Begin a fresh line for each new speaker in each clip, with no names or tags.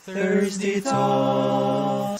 Thursday Talk.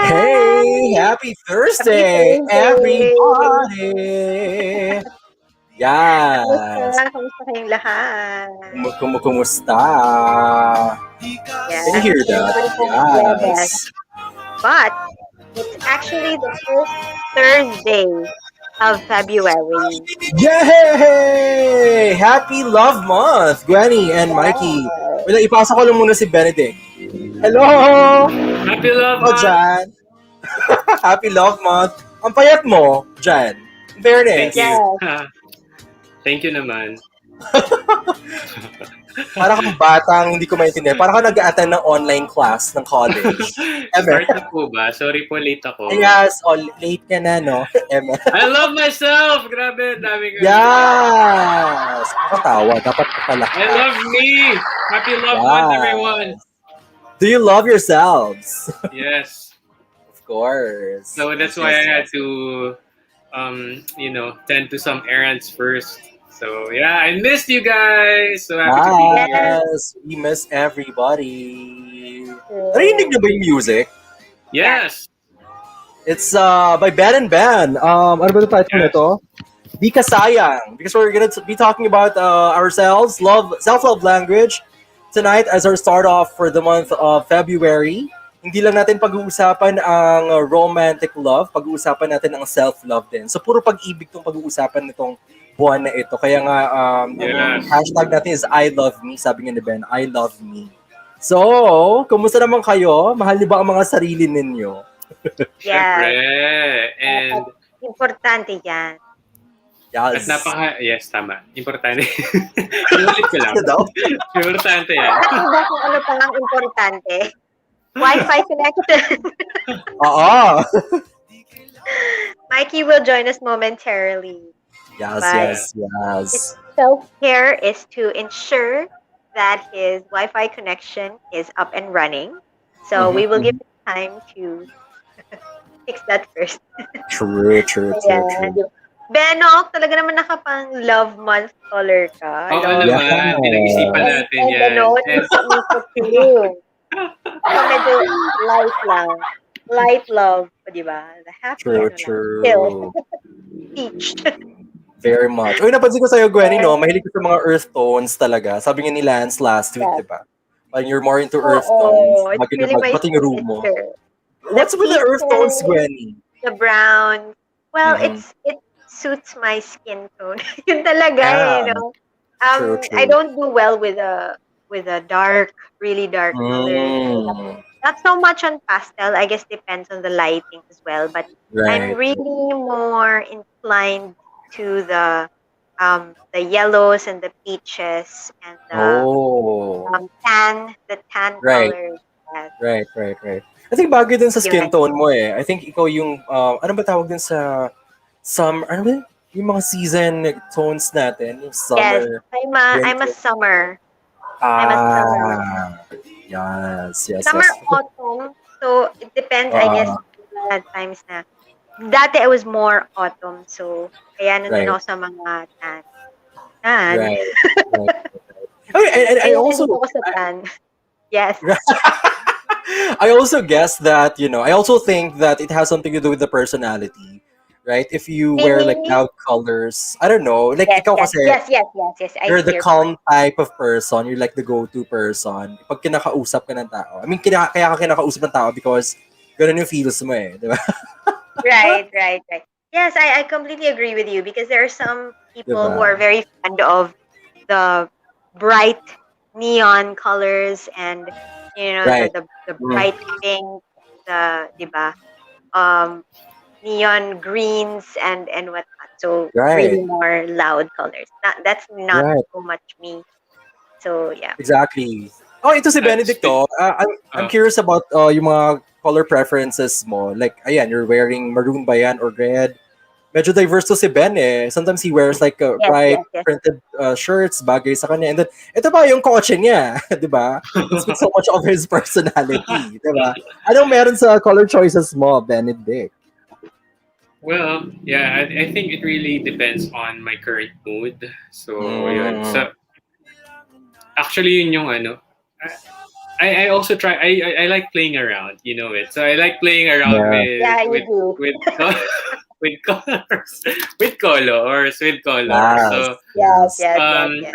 Hey, happy Thursday,
Happy
everybody! Yes,
Kamusta? Kamusta kayong lahat?
kumusta? Can you
Yes,
hear that?
everybody hope Webes.
Yes.
But it's actually the first Thursday of February.
Yay! Happy Love Month, Gwenny and Mikey.
Yes.
Wala, ipasa ko lang muna si Benedict. Hello!
Happy Love
Hello,
Month!
Jan. Happy Love Month. Ang payat mo, Jan. In
Thank
fairness.
you.
Yes.
Thank you naman.
Parang kang batang hindi ko maintindihan. Parang ka nag-attend ng online class ng college.
Start na po ba? Sorry po, late ako.
Yes, late ka na, no?
I love myself! Grabe, dami ko.
Yes! Nakatawa. Dapat pala.
I love me! Happy Love Month, everyone!
Do you love yourselves?
Yes.
Of course.
So that's why I had to, tend to some errands first. So yeah, I missed you guys! So happy to be here.
Yes! We miss everybody. Narinig na ba yung music?
Yes!
It's by Ben and Ben. Ano ba yung title nito? Di ka sayang. Because we're gonna be talking about ourselves, self-love language tonight as our start off for the month of February. Hindi lang natin pag-uusapan ang romantic love, pag-uusapan natin ang self-love din. So puro pag-ibig tong pag-uusapan nitong buwan na ito. Kaya nga
Yes.
hashtag natin is I love me. Sabi nga ni Ben, I love me. So, kumusta naman kayo? Mahal niyo ba ang mga sarili ninyo?
Syempre.
Yes.
And
Importante yan.
at
Yes.
yes, tama. Importante. Inulit ko lang.
Ano daw?
Importante yan.
Alam mo ba kung ano pa ang importante? Wi-Fi connection.
Oo.
Mikey will join us momentarily.
Yes,
Bye.
yes.
Self-care is to ensure that his Wi-Fi connection is up and running. So we will give him time to fix that first.
True.
Ayan. Benok, talaga naman nakapang love month color ka.
Oo
Love
naman.
Yeah.
Pinag-isipan natin
and
yan.
the note
And
is committed to you. So medyo light lang. Light love, di ba? The happy
True,
ano lang.
true.
Chill. Peach.
Very much. Uy, napansin ko sa'yo, Gwenny, no? Mahilig ka sa mga earth tones talaga. Sabi nga ni Lance last week,
Yeah.
di ba? When you're more into earth
Oo,
tones,
it's really my
pati yung room mo.
signature.
What's with the earth tones,
pieces,
Gwenny?
The brown. Well,
Mhm.
it suits my skin tone. Yun talaga
Yeah.
no?
True.
I don't do well with a dark, really dark colors.
Mm,
Not so much on pastel. I guess depends on the lighting as well. But I'm
right.
really more inclined to the yellows and the peaches and the
Oh.
the tan
Right.
colors. Yes.
Right. I think bagay din sa skin
Yun.
tone mo eh. I think ikaw yung, ano ba tawag din sa ano ba? Yung mga season tones natin, yung
Yes,
summer.
I'm a
winter.
summer. I'm a summer.
Yes.
Summer, autumn. So it depends, I guess, at times na. Dati I was more autumn. So kaya nandun
Right.
ako sa mga tan. Tan.
Right. Okay, and I
Ayun,
also
nandito ako sa tan. Yes.
I also guess that, I also think that it has something to do with the personality. right? If you wear like
Really?
loud colors, I don't know. Like
Yes,
ikaw
yes,
kasi,
yes, yes, yes, yes. I
you're the
hear
calm type of person. You're like the go-to person. Pag kinakausap ka ng tao. I mean, kaya ka kinakausap ng tao because ganun yung feels mo eh. Di ba?
Right, right, right. Yes, I completely agree with you because there are some people who are
Diba?
very fond of the bright neon colors and
Right.
the bright pink, the diba, um neon greens and whatnot. So
Right.
really more loud colors. That's not
Right.
so much me. So yeah.
Exactly. Oh, ito si Benedicto. I'm
uh,
curious about yung mga color preferences mo. Like, ayan, you're wearing maroon ba yan or red? Medyo diverse to si Ben eh. Sometimes he wears like
Yes,
bright
yes, yes.
printed shirts, bagay sa kanya. And then, ito ba yung kotse niya? Di ba? It speaks so much of his personality. Di ba? Anong meron sa color choices mo, Benedict?
well, yeah, I think it really depends on my current mood. So, yun. So, actually, yun yung ano, I also try, I like playing around, you know it. So, I like playing around
Yeah.
Yeah, you do.
with, with colors, with colors, with colors.
Yes.
So,
Yes, yes, yes, yes.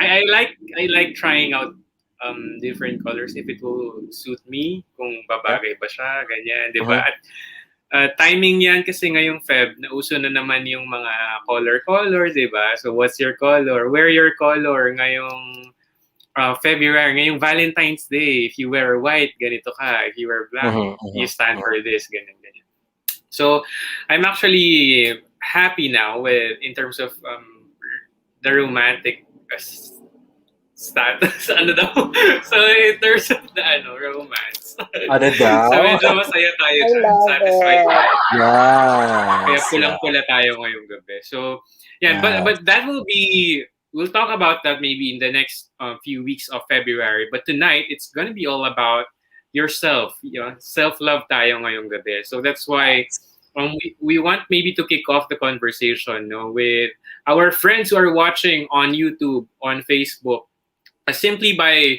I like trying out different colors if it will suit me, kung babagay ba siya, ganyan, di ba?
Mhm.
At timing yan kasi ngayong Feb, nauso na naman yung mga color, di ba? So what's your color? Wear your color ngayong February, ngayong Valentine's Day. If you wear white, ganito ka. If you wear black, you stand for this, ganyan, ganyan. So I'm actually happy now with in terms of the romantic status. Ano daw? So in terms of the romance.
Ano daw?
So medyo masaya tayo
I
dyan.
love
Satisfied
it.
tayo. Kaya
Yes.
pulang-pula tayo ngayong gabi. So yeah,
Yes.
but that will be, we'll talk about that maybe in the next few weeks of February. But tonight, it's gonna be all about yourself. You know, self-love tayo ngayong gabi. So that's why we want maybe to kick off the conversation, no, with our friends who are watching on YouTube, on Facebook, simply by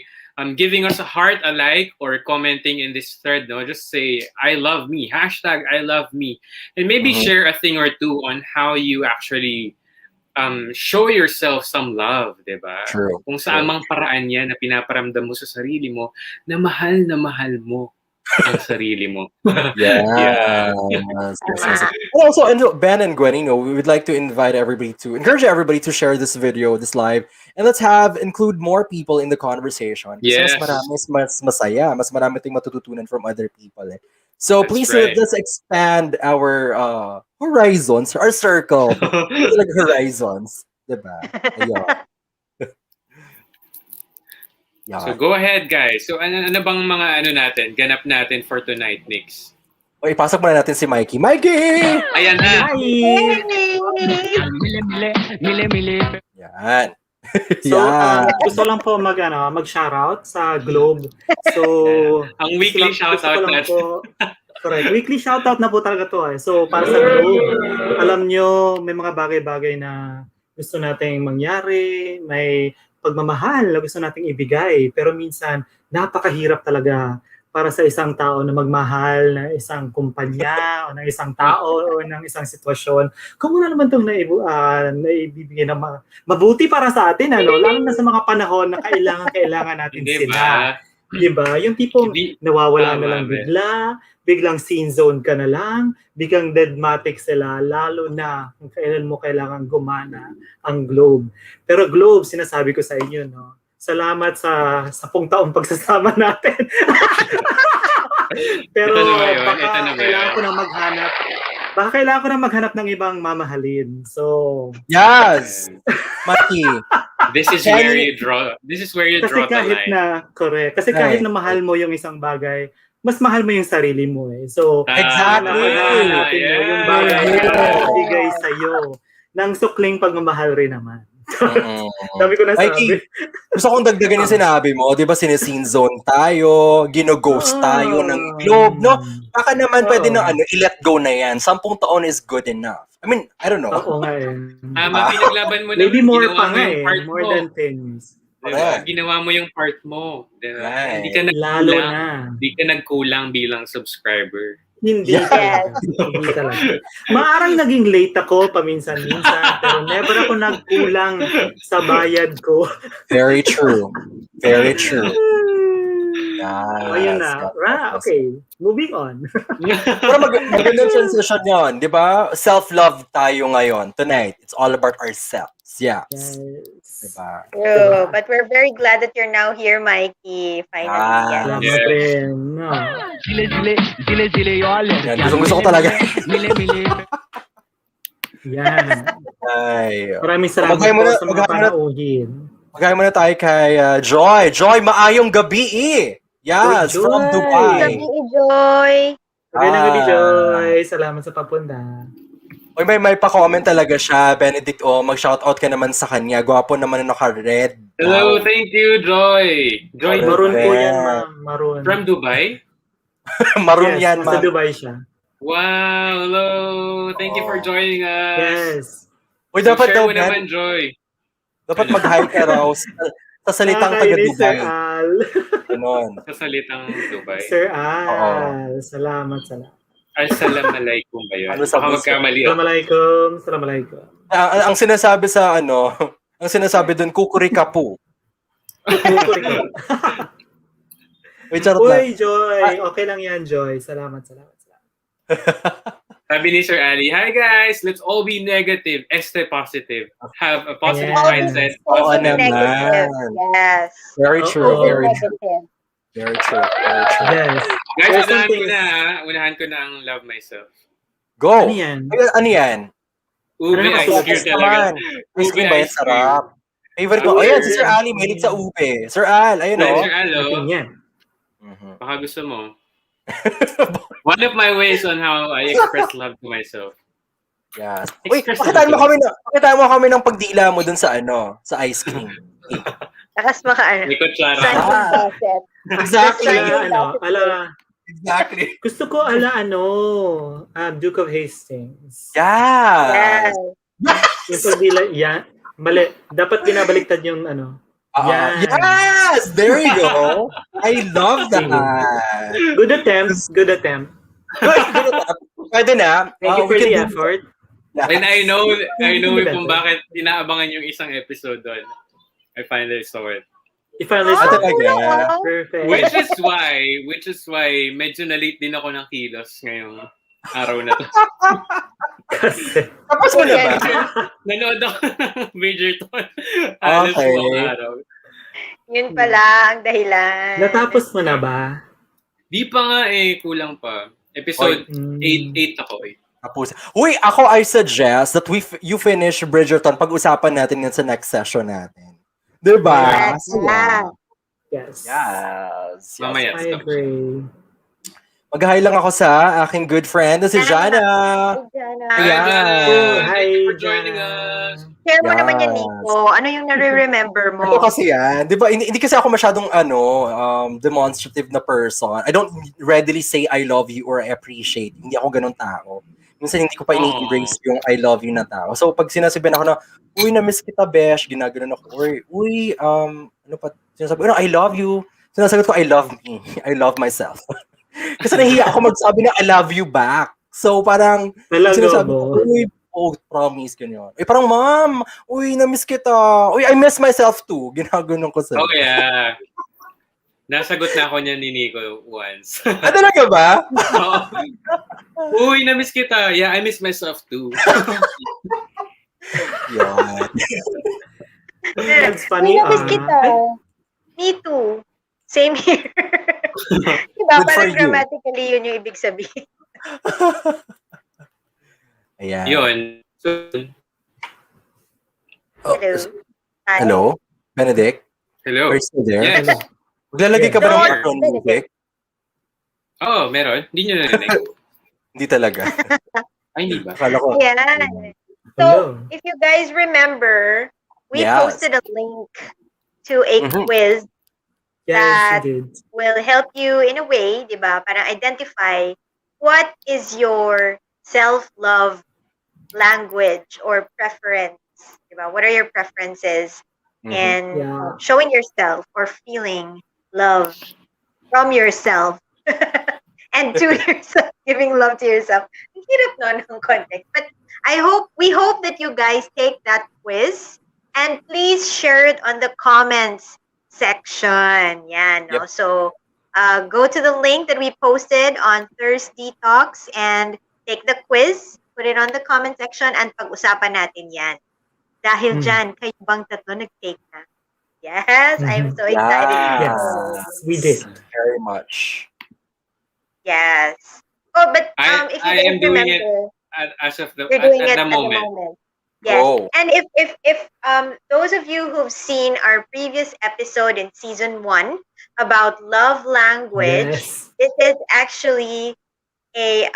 giving us a heart, a like, or commenting in this thread. No, just say "I love me," hashtag "I love me," and maybe
Mhm.
share a thing or two on how you actually show yourself some love, diba?
True.
Kung saan mang paraan yan na pinaparamdam mo sa sarili mo na mahal mo ang sarili mo.
Yeah.
Yeah.
Yes, yes, yes. And also, and Ben and Gwen, we would like to invite everybody to encourage everybody to share this video, this live, and let's include more people in the conversation. Kasi
Yes.
mas marami, mas masaya, mas marami tayong matututunan from other people. Eh. So
That's
please
right.
let's expand our horizons, our circle, like horizons, diba? Ayun. Yeah.
So go ahead, guys. So ano bang mga natin, ganap natin for tonight, Nix?
O, ipasok muna natin si Mikey. Mikey!
Ayan na.
Yan.
So,
Yan.
gusto lang po mag-shoutout sa Globe. So,
Ang weekly shoutout natin.
Correct. Weekly shoutout na po talaga to eh. So, para sa Globe, alam nyo, may mga bagay-bagay na gusto nating mangyari, may pagmamahal na gusto nating ibigay. Pero minsan, napakahirap talaga para sa isang tao na magmahal na isang kumpanya o ng isang tao o ng isang sitwasyon. Kung wala naman itong naibibigay na mabuti para sa atin, lalo na sa mga panahon na kailangan natin sila. Diba? Yung tipong nawawala na lang biglang scene zone ka na lang, biglang deadmatic sila, lalo na kung kailan mo kailangan gumana ang Globe. Pero Globe, sinasabi ko sa inyo, salamat sa 10 taong pagsasama natin. Pero baka kailangan ko na maghanap ng ibang mamahalin. So,
yes. Maki.
This is where you draw the line.
Correct. Kasi kahit na mahal mo yung isang bagay, mas mahal mo yung sarili mo eh. So,
Exactly.
Yung bagay na bigay sa'yo ng sukling pagmamahal rin naman. Dami ko na sabi.
Gusto kong dagdagan yung sinabi mo. Di ba sinescene zone tayo, gino-ghost tayo ng Globe, no? Baka naman pwede na i-let go na yan. 10 taon is good enough. I mean, I don't know.
Oo nga eh.
Pinaglaban mo na.
Maybe more pa nga eh. More than things.
Diba? Ginawa mo yung part mo. Diba?
Right.
Hindi ka
Lalo
nagkulang.
na.
Hindi ka nagkulang bilang subscriber.
Hindi
Yes.
talaga. Hindi talaga. Maarang naging late ako paminsan-minsan, pero never ako nagkulang sa bayad ko.
Very true. Very true.
So, ayun
Yes.
na. Okay, moving on.
Pero magandang transition yun, di ba? Self-love tayo ngayon. Tonight, it's all about ourselves. Yes.
Yes.
Diba?
True. But we're very glad that you're now here, Mikey. Finally.
Ah.
Salamat
Yes.
rin. No.
Yan, gusto ko talaga.
Yan.
Ay.
Maraming salamat
Maghay mo
po
na-
sa mga
maghay mo na-
panauhin.
Magkaya muna tayo kay Joy. Joy, maayong gabi Yes,
Uy,
from
Joy.
Dubai.
Gabi, Joy.
Magandang gabi,
Ah.
Joy. Salamat sa papunta.
Uy, may pa-comment talaga siya. Benedict, mag-shoutout ka naman sa kanya. Gwapo naman na naka-red.
Hello, thank you, Joy. Joy,
Maroon.
Maroon po yan, ma'am. Maroon.
from Dubai?
Maroon
yes,
yan,
sa
ma'am.
Dubai siya.
Wow, hello. Thank you for joining us.
Yes.
Uy,
So,
dapat
share
daw,
mo naman, Joy.
dapat mag-hi ka raw sa salitang
Nakakainis, Sir
taga-Dubai.
Al.
Ganon.
Sa salitang Dubai.
Sir Al. Salamat.
Assalamualaikum ba yun?
Ano sa
Baka
puso?
magkamali ako.
Assalamualaikum.
Ang sinasabi sa ang sinasabi doon, kukurika po. Wait, charot lang.
Uy, Joy. Okay lang yan, Joy. Salamat.
Sabi ni Sir Ali, hi guys, let's all be negative, stay positive. Have a positive
Yeah.
mindset.
Oo
Positive.
Negative.
naman.
Yes.
Very true,
Oo.
very true.
Negative.
Very true, very true.
Yes.
Guys,
There's
unahan ko
something-
na, ha? Unahan ko na ang love myself.
Go!
Ano yan?
Ano yan?
Ube
Ano
ice
na-
cream
Focus
talaga.
naman. Ice cream ba yan?
Ice cream.
Sarap. Favorite ko.
Ube.
Ayan, si Sir Ali, mahilig sa ube. Sir Al, ayun o.
Sir Alo,
Atin yan.
Mhm.
baka gusto mo. One of my ways on how I express love to myself.
Yes. Uy,
Express
pakitaan mo
yourself.
kami ng pagdila mo dun sa sa ice cream.
Takas maka ano.
May kutsara.
Sun
Ah.
yung faucet.
Exactly.
Ala, gusto ko Duke of Hastings.
Yeah.
Yes.
Yung pagdila, yan. Mali. Dapat binabaliktad yung Yan.
Yes! There you go. I love that.
Good attempt.
Pwede na.
Thank you
We
for
can
the
do-
effort.
And I know
Hindi
kung
ba?
bakit inaabangan yung isang episode doon. I finally saw it.
If I listen,
Ah, talaga.
perfect.
Which is why medyo na-late din ako ng kilos ngayong araw na to.
Kasi,
Tapos mo na ba?
Nanood ako ng Bridgerton. Halos
Okay.
buong araw.
Yun pala ang dahilan.
natapos mo na ba?
Di pa nga kulang pa. Episode
Mm.
8 ako
Tapos. Uy, I suggest that you finish Bridgerton. Pag-usapan natin yan sa next session natin. Diba?
Yes. Yeah.
Yes.
Yes.
Mamaya.
I agree.
Mag-hi lang ako sa aking good friend na si Jana.
Diana.
Hi,
Yeah.
Jana.
Oh,
Thank
hi,
you for joining
Jana.
us.
Share mo
Yes.
naman yan, Nico. Ano yung nare-remember mo?
Ano kasi yan? Di ba? Hindi kasi ako masyadong demonstrative na person. I don't readily say I love you or I appreciate. Hindi ako ganun tao. Minsan hindi ko pa ini-embrace yung I love you na tao. So pag sinasabihan ako na, uy, na-miss kita, besh, ginaganon ako. Or, uy, ano pa, sinasabi, I love you. Sinasagot ko, I love me. I love myself. Kasi nahiya ako magsabi na I love you back. So parang,
Talaga
sinasabi
mo?
ko, uy, promise, ganyan. Parang, ma'am, uy, na-miss kita. Uy, I miss myself too. Ginaganon ko sa'yo.
Oh yeah. Nasagot na ako niya ni Nico once.
Ah, talaga ba?
Oo. Uy, na-miss kita. Yeah, I miss myself too.
Yan.
That's funny.
Miss kita. Me too. Same here. Diba?
Good for
Parang
you.
grammatically yun yung ibig sabihin.
Ayan.
Yun. So,
Oh,
Hello. Hi.
hello? Benedict?
hello.
Are you still there?
Yes.
Maglalagay ka ba ng
No,
background
Benedict.
music?
Oh, meron. Hindi nyo narinig.
Hindi talaga.
Ay, hindi ba?
Akala ko.
Yan. So,
Hello.
if you guys remember, we
Yes.
posted a link to a
Mhm.
quiz
Yes, you did.
will help you in a way, di ba? Para identify what is your self-love language or preference, di ba? What are your preferences
Mhm.
in
Yeah.
showing yourself or feeling love from yourself and to yourself, giving love to yourself. Ang hirap no ng context. But we hope that you guys take that quiz and please share it on the comments section. Yeah, no.
Yep.
So go to the link that we posted on Thursday Talks and take the quiz, put it on the comment section, and pag-usapan natin yan. Dahil dyan, kayo bang tatlo nag-take na? Yes, I'm so excited.
Yes,
we did.
Very much.
Yes. Oh, but if you
I am
guys
doing it
remember,
as of the
you're doing
at
it
the
at
moment.
the moment. Yes.
Oh.
And if those of you who've seen our previous episode in season 1 about love language,
Yes.
this is actually a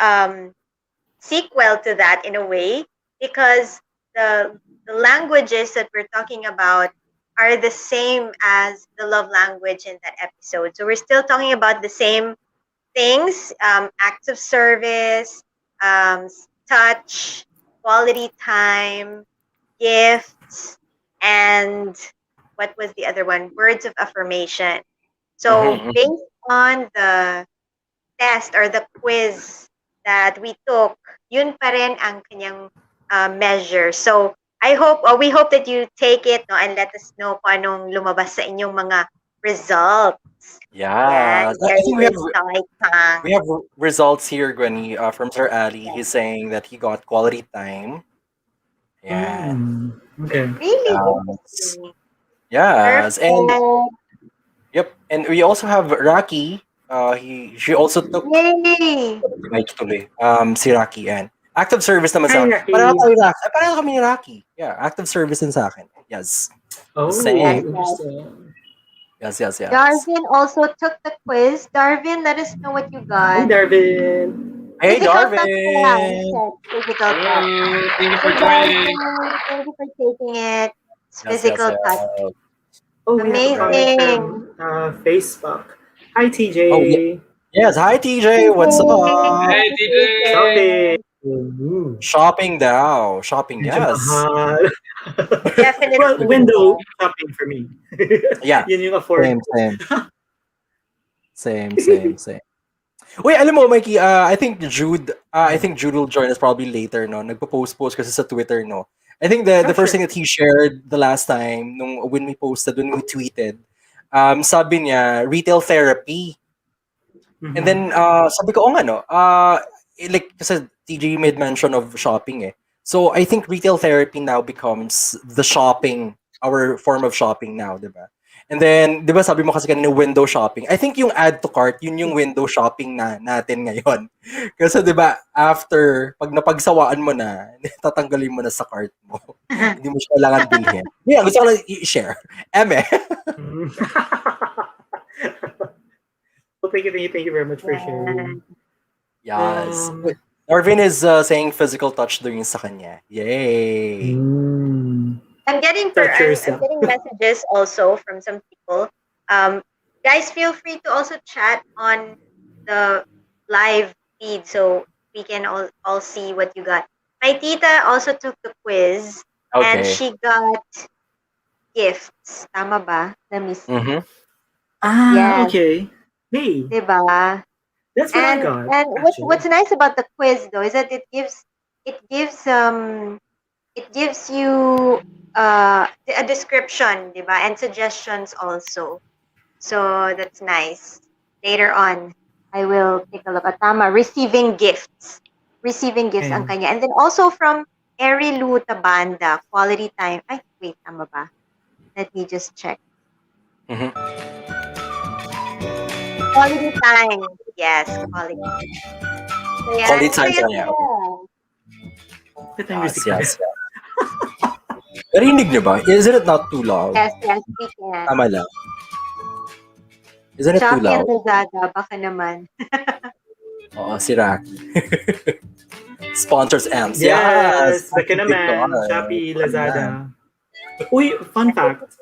sequel to that in a way, because the languages that we're talking about are the same as the love language in that episode. So we're still talking about the same things, acts of service, touch, quality time, gifts, and what was the other one? Words of affirmation. So based on the test or the quiz that we took, yun pa rin ang kanyang measure. So we hope that you take it no, and let us know kung anong lumabas sa inyong mga results.
Yeah. I think we
exciting.
have results here, Gwenny, from Sir Ali. He's saying that he got quality time. Yeah.
Okay.
Really?
Yes. And
Perfect.
yep. And we also have Rocky. She also took
Yay!
si Rocky and active service naman
Hi,
sa
Rocky.
Pareho kami ni Rocky. Yeah, active service din sa akin. Yes.
Oh,
Same.
interesting.
Yes.
Darvin also took the quiz. Darvin, let us know what you
Hi,
got.
Darvin.
Hey,
Physical touch
Darvin.
pala, he said. Physical touch.
Thank you for
Hey,
joining.
Darvin, thank you for taking it. It's
Yes,
physical
yes.
touch.
Oh, we have a comment from Facebook. Hi, TJ.
Oh, yeah. Yes, hi TJ. What's up?
Hey, TJ.
Shopping.
Shopping now. Shopping,
Medyo
yes.
mahal.
Definitely.
Well, window shopping for me.
Yeah.
Yun yung afford.
Same. Wait, alam mo, Mikey, I think Jude will join us probably later, no? Nagpo-post kasi sa Twitter, no? I think the first thing that he shared the last time when we tweeted, sabi niya, retail therapy.
Mm-hmm.
And then, sabi ko, like, kasi TJ made mention of shopping, eh. So, I think retail therapy now becomes our form of shopping now, diba? And then, diba sabi mo kasi kanina window shopping. I think yung add to cart, yun yung window shopping natin ngayon. Kasi diba, after, pag napagsawaan mo na, tatanggalin mo na sa cart mo. Hindi mo siya kailangan bilhin. Yeah, gusto ko lang i-share. Eme.
Well, thank you very much for sharing.
Yes. Darvin is saying physical touch daw yung sa kanya. Yay!
I'm getting messages also from some people. Guys, feel free to also chat on the live feed so we can all see what you got. My tita also took the quiz and she got gifts. Tama ba?
Mm-hmm.
Yes.
Okay. Hey.
Diba?
That's what I got.
And what's nice about the quiz though is that it gives you a description, diba? And suggestions also. So that's nice. Later on, I will take a look at tama. Receiving gifts ang kanya. And then also from Eri Lu Tabanda, quality time. Ay, wait, tama ba? Let me just check.
Mm-hmm.
Quality time. Yes, quality time. So, yeah,
Quality time sa kanya. Yes. Narinig niyo ba? Isn't it not too loud?
Yes, we can.
Tama lang. Isn't it too loud?
Shopee Lazada, baka naman.
Oo, si Rocky. Sponsors amps.
Yes, baka naman. Shopee, Lazada. Uy, fun fact.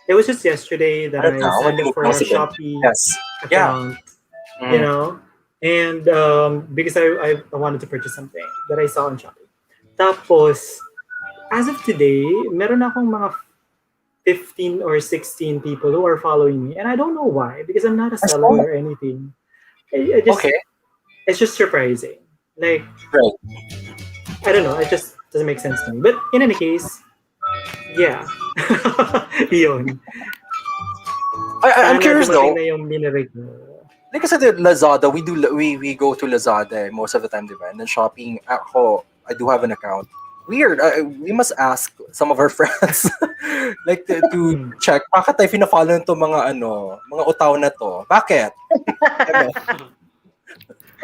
It was just yesterday that I signed up for a Shopee account. You know? And because I wanted to purchase something that I saw on Shopee. Tapos, as of today, meron akong mga 15 or 16 people who are following me. And I don't know why, because I'm not a seller or anything. I just
Okay.
it's just surprising. Like
Right.
I don't know, it just doesn't make sense to me. But in any case, yeah. Yun.
I'm
Sana
curious
dumating
though.
na yung minirate mo.
Like I said, Lazada, we go to Lazada most of the time, diba? And then shopping, ako, I do have an account. Weird. We must ask some of our friends like to
Hmm.
check bakit tayo fina-follow nito mga utaw na to. Bakit? Ano?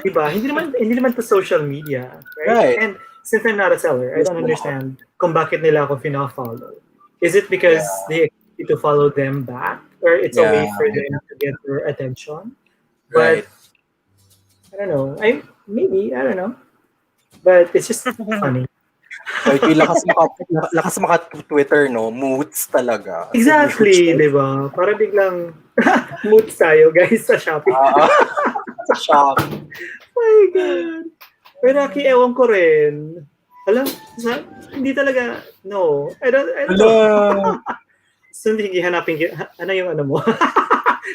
Diba? Hindi naman to social media, right?
Right.
And since I'm not a seller, I don't understand kung bakit nila ako fina-follow. Is it because they expect you to follow them back? Or it's a way
Yeah.
for them to get your attention? But
Right.
I don't know. I don't know. But it's just funny.
Like, lakas maka Twitter, no? Moods talaga.
Exactly, di ba? Para biglang mood tayo, guys, sa Shopee.
Sa shop.
My God. Pero Aki, ewan ko rin. Alam, hindi talaga, no. I don't know.
Hello.
So, hindi hanapin, ano yung ano mo?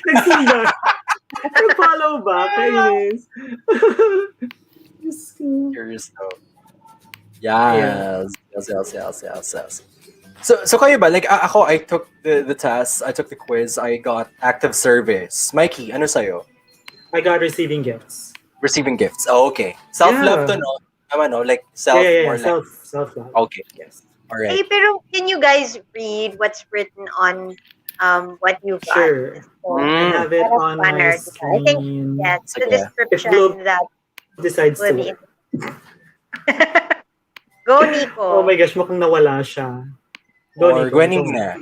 Nagsimba. Nag-follow ba? Kainis. Diyos ko.
Curious though. Yes. Yes. So kayo ba? Like, ako, I took the test, I took the quiz, I got active service. Mikey, ano sa'yo?
I got receiving gifts.
Receiving gifts. Oh, okay. Self-love
Yeah.
to, no? Tama, no? Like, self,
Yeah.
more like,
Self-love.
okay.
Yes.
Alright.
Hey, pero can you guys read what's written on what you got?
Sure.
So,
I have it
Parang
on my
banner, diba? I think
screen.
that's the
Sige.
description
Globe
that
Decides
will
to
be.
work.
Go, Nico.
Oh my gosh, mukhang nawala siya. Go,
Or
Nico.
Gwening
Go.
na.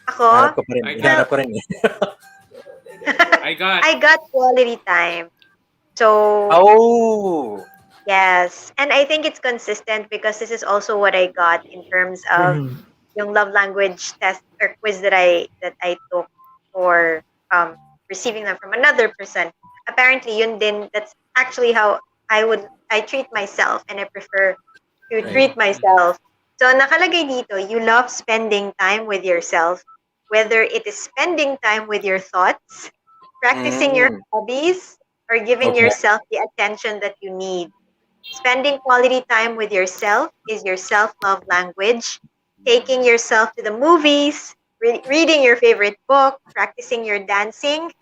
Ako,
Hanap ko pa rin.
I
Hanap ko rin eh.
I got quality time. So,
Oh!
yes. And I think it's consistent because this is also what I got in terms of
Mhm.
yung love language test or quiz that I took for receiving them from another person. Apparently, yun din, that's actually how I treat myself, and I prefer to
Right.
treat myself. So nakalagay dito, you love spending time with yourself, whether it is spending time with your thoughts, practicing your hobbies, or giving
Okay.
yourself the attention that you need. Spending quality time with yourself is your self-love language. Taking yourself to the movies, reading your favorite book, practicing your dancing,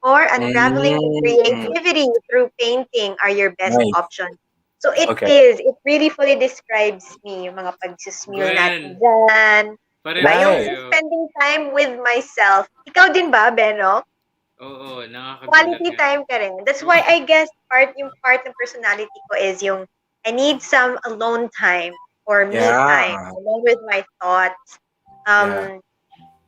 or unraveling your creativity through painting are your best
Nice.
options. So it
Okay.
really fully describes me, yung mga pagsusmil natin
Gwen.
dyan.
Pareho
Diba? Yung
tayo.
spending time with myself. Ikaw din ba, Beno?
Oo, nakakagulat
Quality
nga.
time ka rin. That's why I guess yung part ng personality ko is yung I need some alone time or me time alone with my thoughts.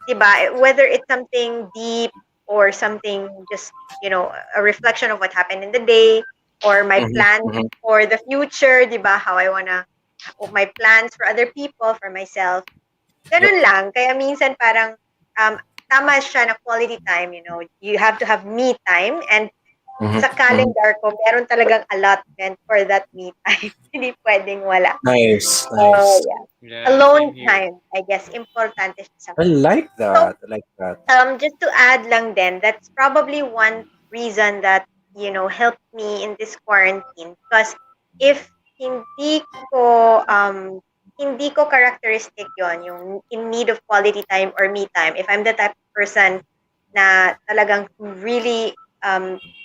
Diba? Whether it's something deep or something just, a reflection of what happened in the day or my plans for the future, diba? How I wanna, my plans for other people, for myself. Ganun lang. Kaya minsan parang tama siya na quality time, you have to have me time, and sa calendar ko, meron talagang allotment for that me time. Hindi pwedeng wala.
Nice.
Yeah.
Yeah,
Alone
same here.
time, I guess, importante siya sa
I like that. I like that.
just to add lang din, that's probably one reason that, helped me in this quarantine. Because if hindi ko characteristic yon, yung in need of quality time or me time, if I'm the type of person na talagang really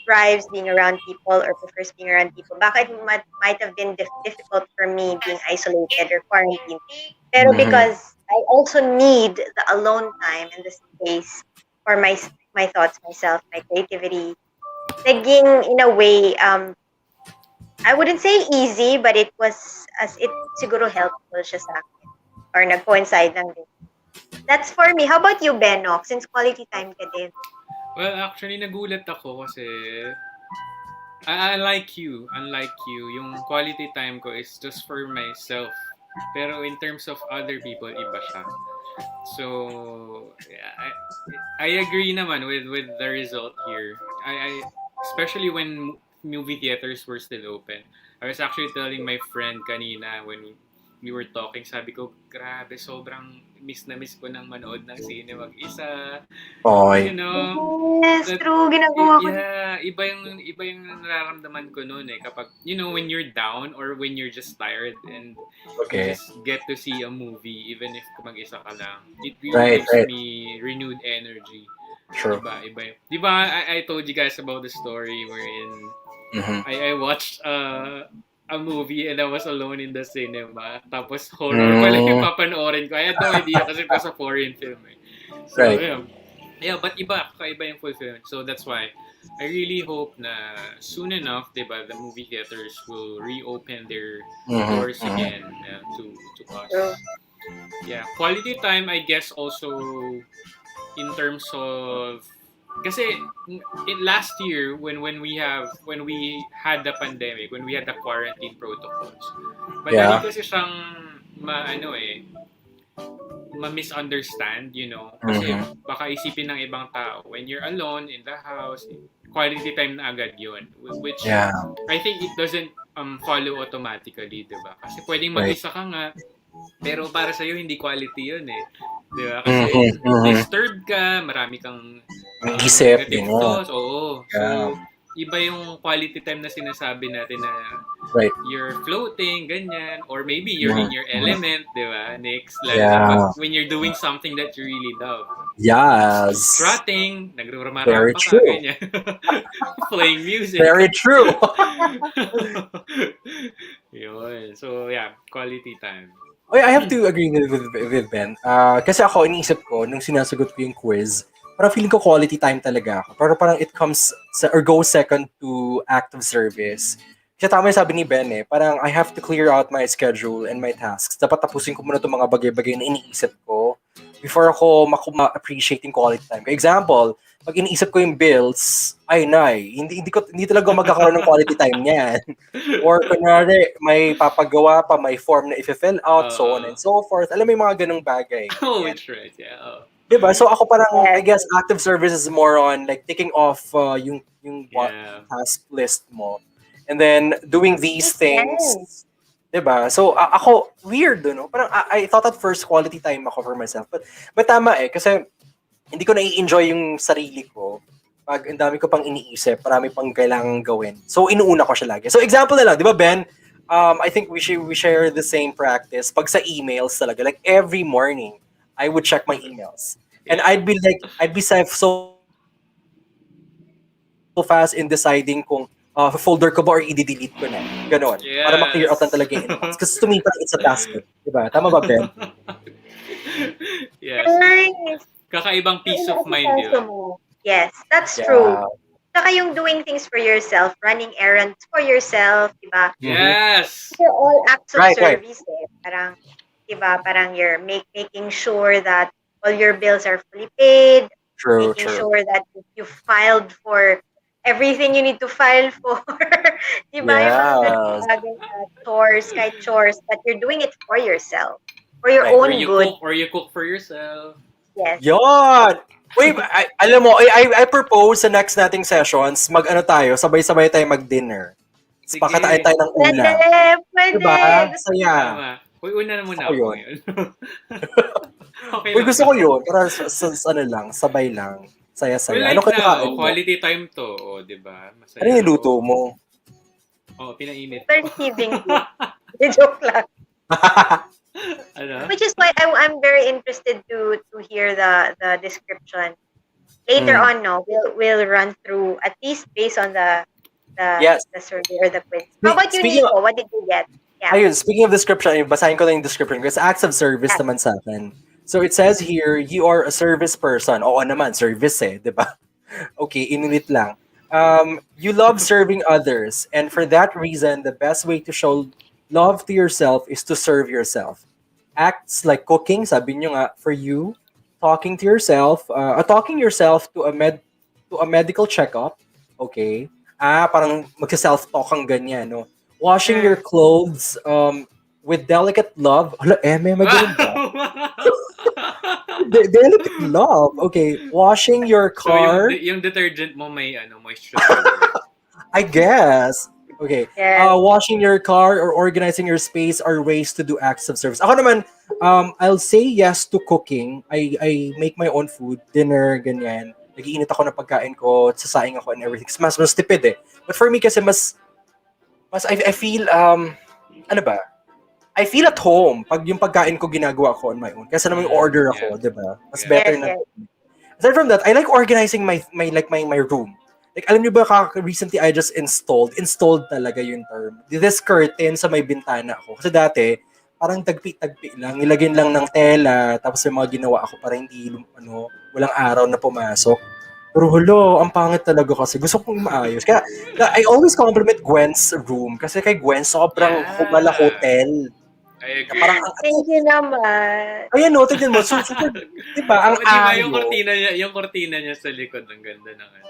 thrives being around people or prefers being around people, baka it might have been difficult for me being isolated or quarantined. Pero because I also need the alone time and the space for my thoughts, myself, my creativity, naging in a way, I wouldn't say easy, but it siguro helpful siya sa akin. Or nag-coincide lang din. That's for me. How about you, Benok? Since quality time ka din.
Well, actually, nagulat ako kasi unlike you, yung quality time ko is just for myself. Pero in terms of other people, iba siya. So, yeah, I agree naman with the result here. I especially when movie theaters were still open. I was actually telling my friend kanina when we were talking, sabi ko, grabe, sobrang miss na miss ko ng manood ng sine mag-isa.
Oy.
You know,
Yes,
that,
true. Ginagawa ko.
yeah, iba yung nararamdaman ko noon eh kapag when you're down or when you're just tired and
Okay.
just get to see a movie even if mag-isa ka lang. It
Right,
really gives
right.
me renewed energy.
True.
Iba. Di ba I told you guys about the story wherein
Mhm.
I watched a movie and I was alone in the cinema. Tapos horror pala yung papanoorin ko. I had no idea kasi it was a foreign film eh. So,
Right.
yeah, but kakaiba yung fulfillment. So that's why I really hope na soon enough, diba, the movie theaters will reopen their doors again to us.
True.
Yeah, quality time I guess also in terms of kasi last year when we had the pandemic, when we had the quarantine protocols, madali kasi siyang ma-misunderstand, kasi baka isipin ng ibang tao when you're alone in the house, quality time na agad yun, which I think it doesn't follow automatically, diba? Kasi pwedeng mag-isa ka nga pero para sa'yo hindi quality yun eh, diba? Kasi disturbed ka, marami kang
isip,
negative thoughts, oo. So, iba yung quality time na sinasabi natin na you're floating, ganyan, or maybe you're in your element, di ba? Next, when you're doing something that you really love.
Yes.
Strutting,
Very
nagrumarapa ka,
true.
ganyan. Playing music.
Very true.
Yun. So, yeah, quality time.
Oh, I have to agree with Ben. Kasi ako, iniisip ko, nung sinasagot ko yung quiz, parang feeling ko quality time talaga ako. Pero parang it comes or goes second to act of service. Kasi tama yung sabi ni Ben eh, parang I have to clear out my schedule and my tasks. Dapat tapusin ko muna itong mga bagay-bagay na iniisip ko before ako ma-appreciate yung quality time. For example, pag iniisip ko yung bills, hindi talaga magkakaroon ng quality time niyan. Or kunwari, may papagawa pa, may form na i-fill out, so on and so forth. Alam mo yung mga ganung bagay.
Oh, that's right. Yeah.
Diba? So ako parang, I guess, active service is more on like taking off yung task list mo. And then doing these things. Diba? So ako, weird, no? Parang I thought at first quality time ako for myself. But tama eh, kasi hindi ko na-enjoy yung sarili ko pag ang dami ko pang iniisip, marami pang kailangang gawin. So inuuna ko siya lagi. So example na lang, di ba Ben? I think we share the same practice. Pag sa emails talaga, like every morning, I would check my emails. And I'd be so fast in deciding kung folder ko ba or i-delete ko na. Ganon.
Yes.
Para ma-clear out na talaga yung inbox. Kasi to me, parang it's a task. Diba? Tama ba, Ben?
Yes.
Nice.
Kakaibang peace of mind yun.
Yes, that's true. Saka yung doing things for yourself, running errands for yourself, diba?
Yes!
They're all acts of service.
Right.
Parang, diba? Parang you're making sure that all your bills are fully paid.
True.
Sure that you filed for everything you need to file for. Diba?
Yes.
Chores, but you're doing it for yourself. For your own good.
Or you cook for yourself.
Yes.
Yon! Wait, alam mo, I propose sa next nating sessions, sabay-sabay tayo mag-dinner. Pakatain tayo ng ulam.
Pwede.
Diba? Saya.
Tama. Uy, una na muna ako yun. Okay
Uy,
lang.
gusto ko yun. Para lang, sabay lang. Saya-saya.
Well,
kinakain mo?
quality time to, diba? Masaya.
Ano yung luto mo?
Pinainit.
Thanksgiving. Joke lang.
Ano?
Which is why I'm very interested to hear the description. Later on, we'll run through at least based on the survey or the quiz. How about you, Nico? What did you get? Yeah.
Ayun, speaking of description, basahin ko lang yung description kasi acts of service naman sa akin. So it says here, you are a service person. Oo naman, service eh, di ba? Okay, inulit lang. You love serving others, and for that reason, the best way to show love to yourself is to serve yourself. Acts like cooking, sabi nyo nga, for you, talking yourself to a medical checkup, okay? Parang magsa-self-talk kang ganyan, no? Washing your clothes with delicate love. Hala, magaling ba? Delicate love. Okay, washing your car.
So yung detergent mo may moisturizer.
I guess. Okay.
Yes.
Washing your car or organizing your space are ways to do acts of service. Ako naman, I'll say yes to cooking. I make my own food, dinner, ganyan. Nag-iinit ako ng pagkain ko, sasaing ako and everything. Kasi mas tipid eh. But for me kasi mas I feel ano ba? I feel at home pag yung pagkain ko ginagawa ko on my own. Kasi naman yung order ako, 'di ba? Mas better
Yes,
na.
yes.
Aside from that, I like organizing my room. Like alam niyo ba recently I just installed talaga yung term. This curtain sa may bintana ko. Kasi dati parang tagpi-tagpi lang, nilagyan lang ng tela, tapos yung mga ginawa ako para hindi walang araw na pumasok. Pero hulo, ang pangit talaga kasi. Gusto kong maayos. Kaya, I always compliment Gwen's room. Kasi kay Gwen, sobrang
Yeah.
humala hotel.
I agree.
Parang,
Thank you naman.
ayan no, tignan mo, super, di ba, ang
Oo, di ba,
ayo.
yung kortina niya sa likod, ang ganda ng ano.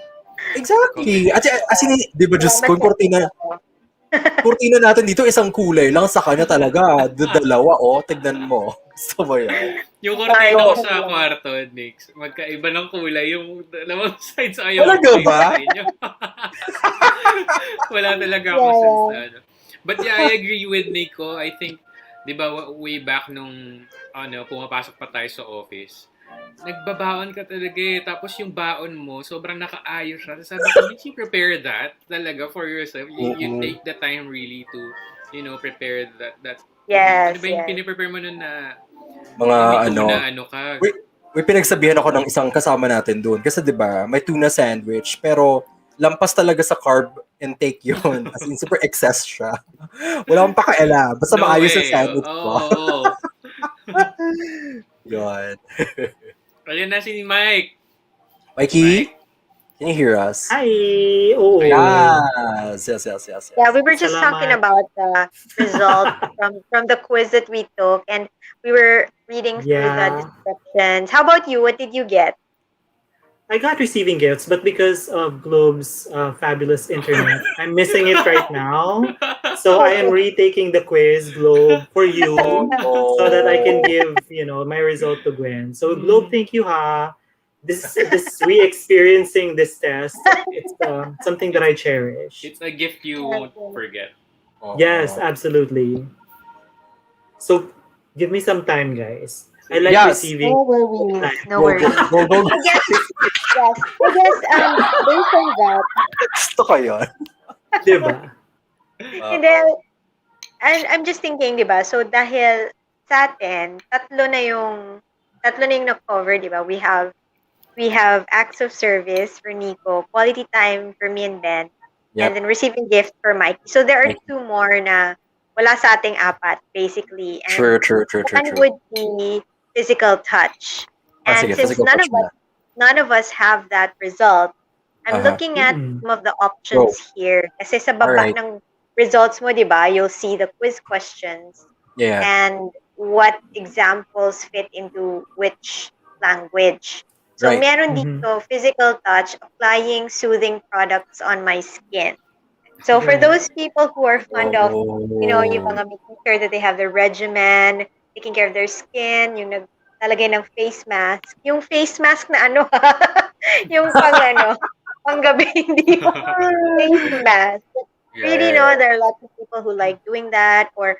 Exactly. At as in, di ba, Diyos ko, yung kurtina natin dito, isang kulay lang, sa kanya talaga, dalawa, tignan mo. Gusto mo yan?
Yung kortina ko sa kwarto, Nix, magkaiba ng kulay. Yung dalawang sides ayaw.
Talaga ba?
Wala talaga ako sense na ano. But yeah, I agree with Nico. I think, di ba, way back nung pumapasok pa tayo sa office, nagbabaon ka talaga eh. Tapos yung baon mo, sobrang nakaayos siya. Sabi ko, did you prepare that talaga for yourself? You take the time really to, prepare that.
Yes,
Ano ba yung
yes.
piniprepare mo nun na
Mga
may tuna, ka?
May pinagsabihan ako ng isang kasama natin doon. Kasi 'di ba, may tuna sandwich pero lampas talaga sa carb intake yun. As in, super excess siya. Wala akong pakialam. Basta
No
maayos
way.
yung sandwich ko.
Oo.
Yun.
Ayun na si Mike.
Mikey, can you hear us?
Hi! Oo.
Yes.
Yeah, we were just
Salamat.
talking about the result from the quiz that we took, and we were reading through the
Yeah.
descriptions. How about you? What did you get?
I got receiving gifts, but because of Globe's fabulous internet, I'm missing it right now. So I am retaking the quiz, Globe, for you, so that I can give my result to Gwen. So Globe, thank you, ha. This re-experiencing this test, it's something that I cherish.
It's a gift you won't forget.
Yes, absolutely. So give me some time, guys. I like
Yes.
receiving.
No worries. No
Go,
worries.
go.
I guess, yes. I guess, based on that,
Gusto ko yun.
Diba?
and then, and I'm just thinking, di ba? So, dahil sa atin, tatlo na yung na-cover, di ba? We have acts of service for Nico, quality time for me and Ben,
Yep.
and then receiving gift for Mike. So, there are two more na wala sa ating apat, basically. And
True.
one would be physical touch. And
Sige,
since
physical
none
touch
none of us have that result, I'm
Uh-huh.
looking at
Mm.
some of the options here. Kasi sa baba
Alright.
ng results mo, di ba, you'll see the quiz questions
Yeah.
and what examples fit into which language. So,
Right.
meron
Mhm.
dito, physical touch, applying soothing products on my skin. So, for
Right.
those people who are fond of, yung
Oh.
mga making sure that they have their regimen, taking care of their skin, yung naglalagay ng face mask. Yung face mask na yung panggabi, hindi yung face mask. Really, there are lots of people who like doing that or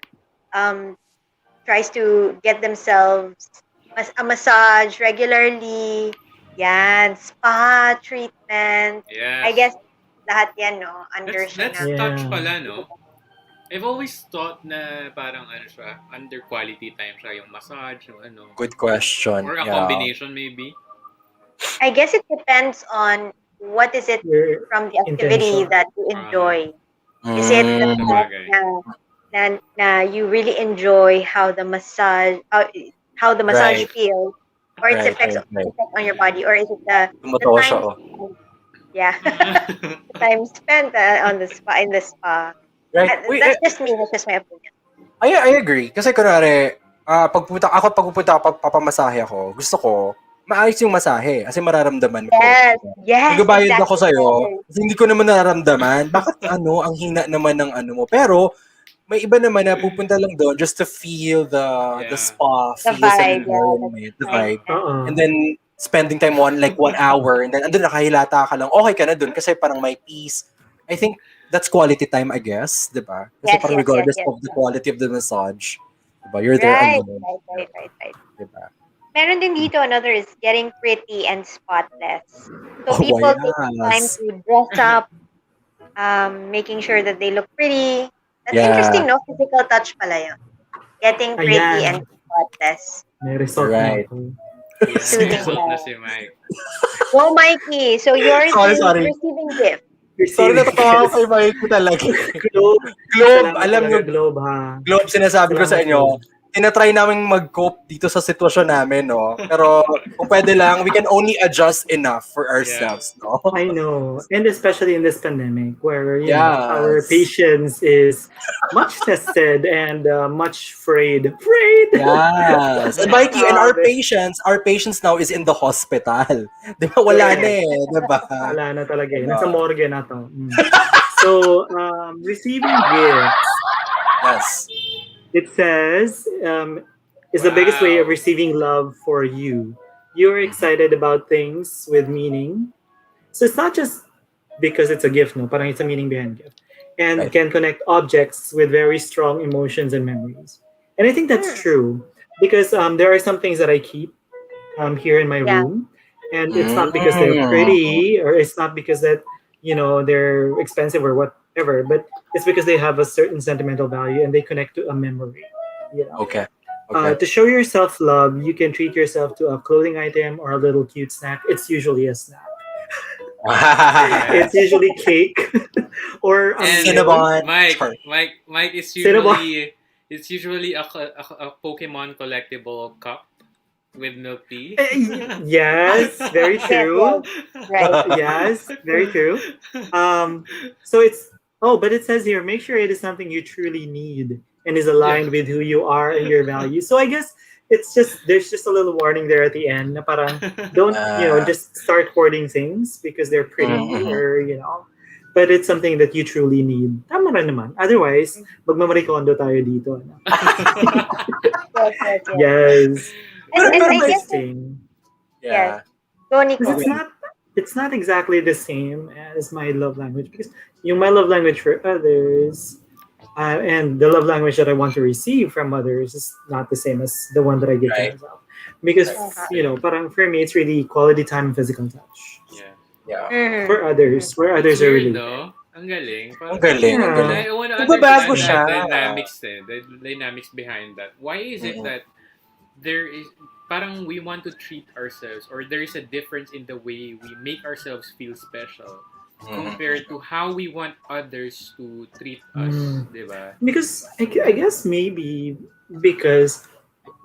tries to get themselves a massage regularly. Yan, spa treatment.
Yes.
I guess lahat yan, no? Under siya
That's
na.
Yeah.
touch pala, no? I've always thought na parang siya, under quality time siya, yung massage, yung
Good question.
or a
Yeah.
combination maybe.
I guess it depends on what is it
Your
from the activity
intention.
that you enjoy. Is it the
Mm.
fact na you really enjoy how the massage
Right.
feels, or its
Right.
effect on your body, or is it the
Tumatawa siya,
time, the time spent in the spa?
Right. Wait,
That's just me. That's just my opinion.
I agree. Kasi kunwari, pagpupunta ako, papamasahe ako, gusto ko, maayos yung masahe. Kasi mararamdaman ko.
Yes.
Nagbabayad ako
exactly.
sa'yo. Kasi hindi ko naman nararamdaman. Bakit ang hina naman ng mo? Pero, may iba naman na pupunta lang doon just to feel the spa,
The
feel sa
vibe,
environment, the vibe.
Uh-uh.
And then, spending time 1 hour, and then andun nakahilata ka lang, okay ka na doon kasi parang may peace. I think that's quality time, I guess, di ba? Kasi
Yes,
parang
yes,
regardless
yes,
of the quality of the massage, di Diba? You're there
Right,
alone.
right.
Diba?
Meron din dito, another is getting pretty and spotless. So
Oh,
people take time
yes.
to dress up, making sure that they look pretty. That's
Yeah.
interesting, no? Physical touch pala yun. Getting pretty and
Ayan.
spotless.
May result
Right.
na ako.
Yeah,
Soothing
result na
style.
si Mike.
Go, Mikey. So yours
Sorry.
is receiving gift.
Sorry,
Receiving
natatawa ako
gifts.
kay Mike talaga.
Globe.
Globe,
Salamat
alam
talaga,
nyo,
Globe, ha?
Globe, sinasabi ko sa
Salamat,
inyo,
Globe.
tinatry namin mag-cope dito sa sitwasyon namin, no? Pero kung pwede lang, we can only adjust enough for ourselves, no?
I know. And especially in this pandemic where, you know,
Yes.
our patience is much tested and much frayed. Frayed!
Yes. And Mikey, and our
Grabe.
patience now is in the hospital. Di ba? Wala na eh. Di ba?
Wala na talaga eh.
Ano?
Nasa morgue na to. So, receiving gifts,
Yes.
it says, is the biggest way of
Wow.
receiving love for you. You're excited about things with meaning. So it's not just because it's a gift, no? Parang it's a meaning behind gift. And
Right.
can connect objects with very strong emotions and memories. And I think that's true because there are some things that I keep here in my
Yeah.
room. And it's not because they're pretty or it's not because that, you know, they're expensive or whatever, but it's because they have a certain sentimental value and they connect to a memory, you know.
Okay.
To show yourself love, you can treat yourself to a clothing item or a little cute snack. It's usually a snack. It's usually cake or a
And
meal.
Cinnabon.
Mike is
Cinnabon.
usually a Pokemon collectible cup with milk tea.
Yes, very true.
Right.
Yes, very true. So but it says here, make sure it is something you truly need and is aligned with who you are and your values. So I guess there's just a little warning there at the end na parang don't, just start hoarding things because they're pretty or, but it's something that you truly need. Tama rin naman. Otherwise, magmamarikondo tayo dito. Ano? Yes.
And I guess
Interesting.
Yeah.
go,
Because
Nico.
it's not exactly the same as my love language because my love language for others and the love language that I want to receive from others is not the same as the one that I give to
Right.
myself. Because parang for me it's really quality time and physical touch.
Yeah.
Mhm.
For others, where others are really
no? Ang galing.
Ang galing, ang
Yeah.
galing.
I want to
Nagbabago
understand
siya.
the dynamics behind that. Why is it that there is parang we want to treat ourselves or there is a difference in the way we make ourselves feel special compared to how we want others to treat us, diba?
Because I guess maybe because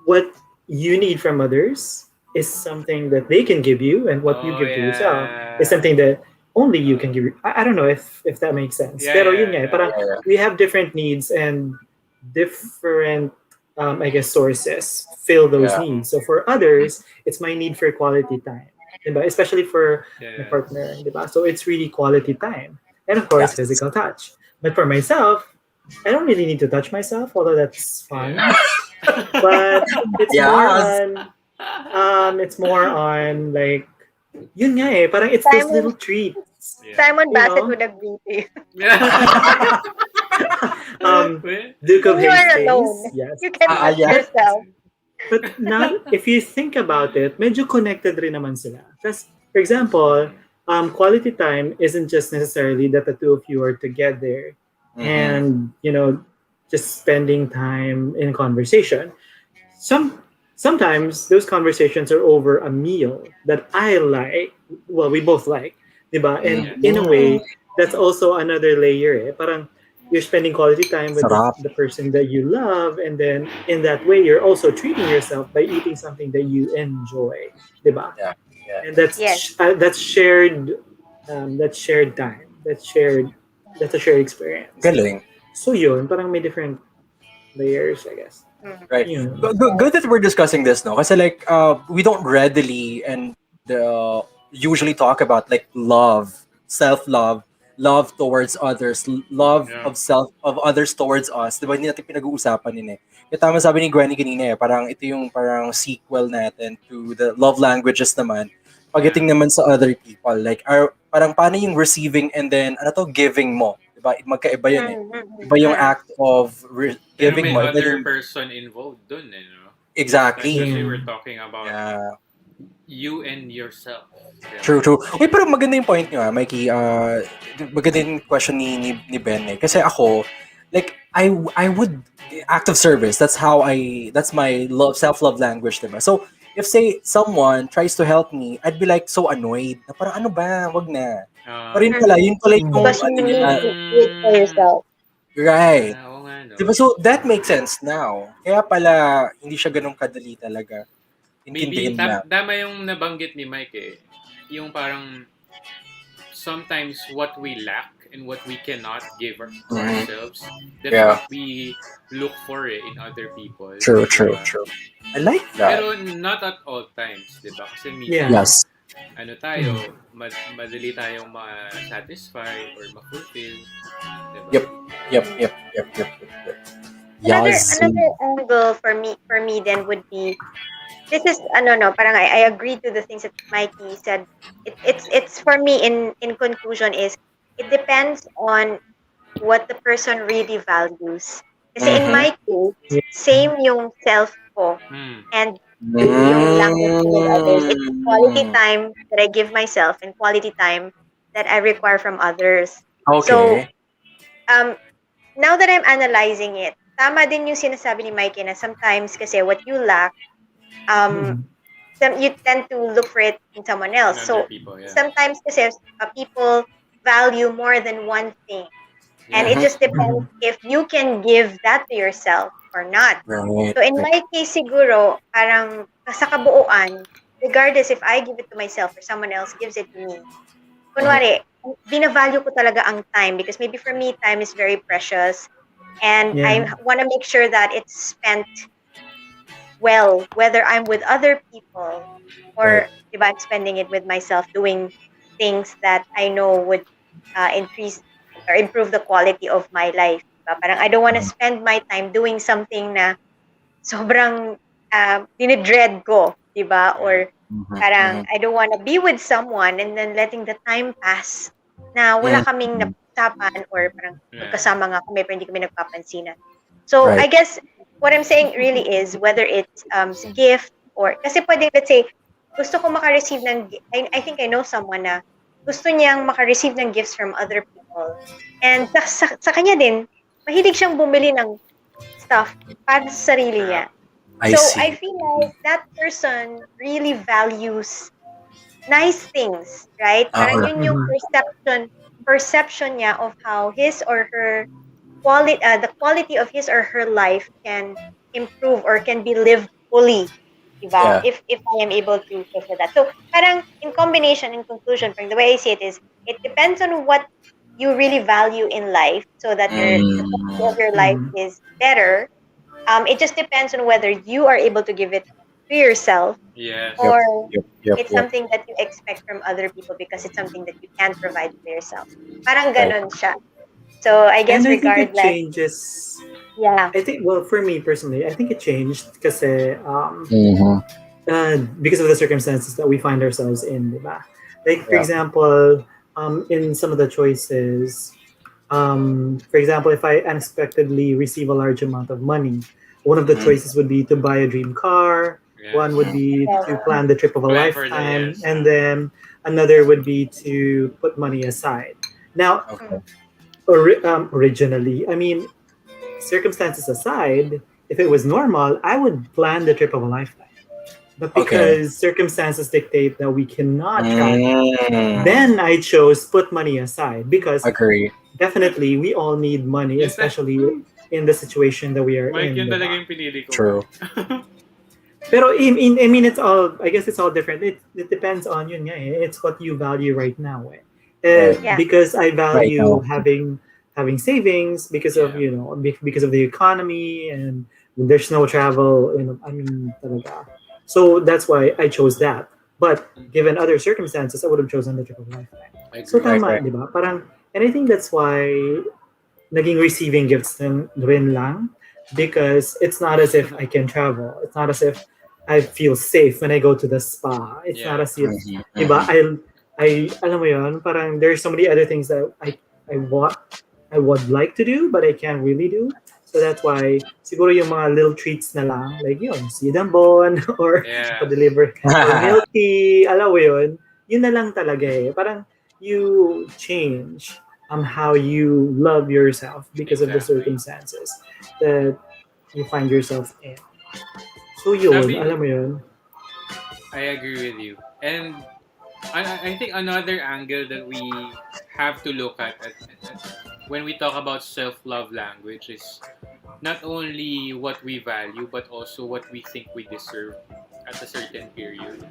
what you need from others is something that they can give you, and what you give to yourself is something that only you can give. I don't know if that makes sense. Pero yun nga, parang we have different needs and different I guess sources fill those needs. So for others, it's my need for quality time. Diba? Especially for my partner. Diba? So it's really quality time. And of course, physical touch. But for myself, I don't really need to touch myself, although that's fun. But it's more on like, yun nga eh, parang it's those little treats.
Simon Bassett
know?
would agree to you.
Duke of
You are
Hastings.
alone.
Yes.
You can touch
yeah.
yourself.
But now, if you think about it, medyo connected rin naman sila. Because, for example, quality time isn't just necessarily that the two of you are together and, just spending time in conversation. Sometimes those conversations are over a meal that I like. Well, we both like, diba? And in a way, that's also another layer. Parang you're spending quality time with the person that you love, and then in that way, you're also treating yourself by eating something that you enjoy, diba?
Yeah.
And that's shared. That's shared time. That's a shared experience.
Galing.
So yun, parang may different layers, I guess.
Right.
Yeah.
Good that we're discussing this, no? Kasi like, we don't readily and usually talk about like love, self-love, love towards others, love of others towards us. Diba? Hindi natin pinag-uusapan yun eh. Kaya tama sabi ni Gwenny kanina eh, parang ito yung parang sequel natin to the love languages naman. Pagdating naman sa other people, like, parang paano yung receiving and then, giving mo? magkaiba yun eh.
Mm-hmm.
Iba yung act of
Pero
giving
may
mo. iba
other
yung-
person involved dun, eh, no?
Exactly.
Especially we're talking about
Yeah.
you and yourself. Diba?
True. Uy, pero maganda yung point nyo, Mikey. Maganda yung question ni Ben eh. Kasi ako, like, I would, act of service, that's my self-love language, diba? So, if say, someone tries to help me, I'd be like, so annoyed. Na parang, ano ba? Wag na. Pero yun pala yung
Because you need to do it for yourself.
Right.
Oo nga, no?
Diba? So, that makes sense now. Kaya pala, hindi siya ganun kadali talaga.
Maybe
Intindihin na.
tama yung nabanggit ni Mike eh. Yung parang sometimes what we lack and what we cannot give to ourselves, that's
Yeah.
what we look for in other people.
True.
Diba?
I like that.
Pero not at all times, di ba? Kasi minsan,
Yes.
ano tayo, madali tayong ma-satisfy or ma-fulfill. Diba?
Yep.
Another
Yes.
angle for me then would be, this is parang I agree to the things that Mikey said. It's for me in conclusion is, it depends on what the person really values. Kasi in my case, same yung self ko and yung language with others. It's quality time that I give myself and quality time that I require from others.
Okay.
So, now that I'm analyzing it, tama din yung sinasabi ni Mikey na sometimes kasi what you lack, you tend to look for it in someone else. So,
People, yeah.
sometimes kasi people value more than one thing. And it just depends if you can give that to yourself or not.
Right.
So, in my case, siguro, parang sa kabuuan, regardless if I give it to myself or someone else gives it to me, kunwari, binavalue ko talaga ang time because maybe for me, time is very precious. And I want to make sure that it's spent well, whether I'm with other people or if I'm spending it with myself, doing things that I know would increase or improve the quality of my life. Diba? Parang I don't want to spend my time doing something na sobrang dinidread ko, diba? Or parang I don't want to be with someone and then letting the time pass na wala kaming napag-usapan or parang magkasama nga kami pero hindi kami nagpapansinan. So, I guess what I'm saying really is whether it's gift or, kasi pwede, let's say, gusto ko maka-receive ng, I think I know someone na gusto niyang maka-receive ng gifts from other people. And sa kanya din, mahilig siyang bumili ng stuff para sa sarili niya.
I
So,
see.
I feel like that person really values nice things, right? Parang yun yung perception niya of how his or her the quality of his or her life can improve or can be lived fully, diba?
Yeah.
If I am able to fulfill that. So, parang in combination, in conclusion, from the way I see it is, it depends on what you really value in life so that the quality of your life is better. It just depends on whether you are able to give it to yourself
Yes.
or
Yep.
it's something that you expect from other people because it's something that you can't provide for yourself. Parang ganon siya. So, I guess
And I think it
regardless,
changes.
yeah.
I think, well, for me personally, I think it changed kasi because of the circumstances that we find ourselves in, diba? Like, for example, in some of the choices, for example, if I unexpectedly receive a large amount of money, one of the choices would be to buy a dream car.
Yeah.
One would be to plan the trip of a
Plan for the
lifetime,
years.
and then another would be to put money aside. Now, originally, I mean, circumstances aside, if it was normal, I would plan the trip of a lifetime. But because circumstances dictate that we cannot travel, then I chose put money aside because
Agree.
definitely we all need money,
Yes,
especially in the situation that we are
Mike,
in.
yun
diba?
talaga yung pinili ko.
True.
Pero I mean, it's all. I guess it's all different. It depends on yun nga eh. It's what you value right now.
Yeah.
Because I value
Right now.
having savings because of because of the economy and there's no travel. I mean, talaga. So that's why I chose that. But given other circumstances, I would have chosen the trip of a lifetime.
I
So
agree.
tama, di ba? Parang, and I think that's why naging receiving gifts rin lang because it's not as if I can travel. It's not as if I feel safe when I go to the spa. It's not as if, di ba? I alam mo yun, parang there's so many other things that I I would like to do but I can't really do. So that's why siguro yung mga little treats na lang, like yun, sidambon or
Yeah.
pa-deliver or milk tea, alam mo yun na lang talaga eh. Parang you change how you love yourself because of the
Exactly.
circumstances that you find yourself in. So yun,
Sabi-
alam mo yun.
I agree with you. And I think another angle that we have to look at when we talk about self-love language is not only what we value but also what we think we deserve at a certain period.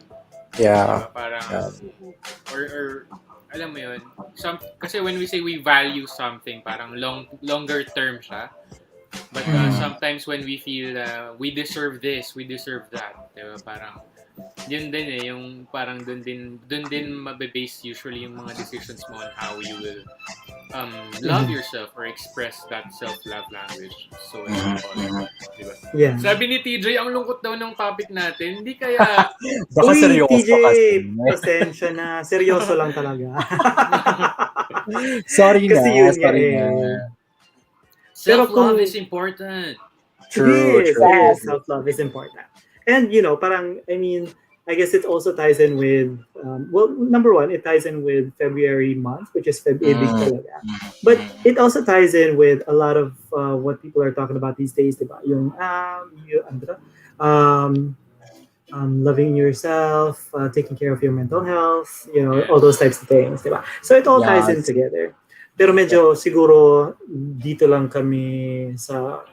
Yeah.
Diba? Parang,
Yeah.
or alam mo yun, kasi when we say we value something, parang longer term siya. But sometimes when we feel we deserve this, we deserve that. Diba? Parang, yun din eh, yung parang dun din mabe-base usually yung mga decisions mo on how you will love yourself or express that self-love language. So, diba?
Yeah.
Sabi ni TJ, ang lungkot daw ng topic natin. Hindi kaya...
Baka
Uy,
seryoso
TJ,
kasi.
pasensya na. Seryoso lang talaga.
Sorry
Kasi
na,
yun nga
sorry
eh.
na.
Self-love
kung-
is important.
True,
It is,
true.
it is. Self-love is important. And, parang, I guess it also ties in with, number one, it ties in with February month, which is February talaga. But it also ties in with a lot of what people are talking about these days, diba? Yung, loving yourself, taking care of your mental health, all those types of things, diba? So it all ties in
Yes.
together. Pero medyo siguro dito lang kami sa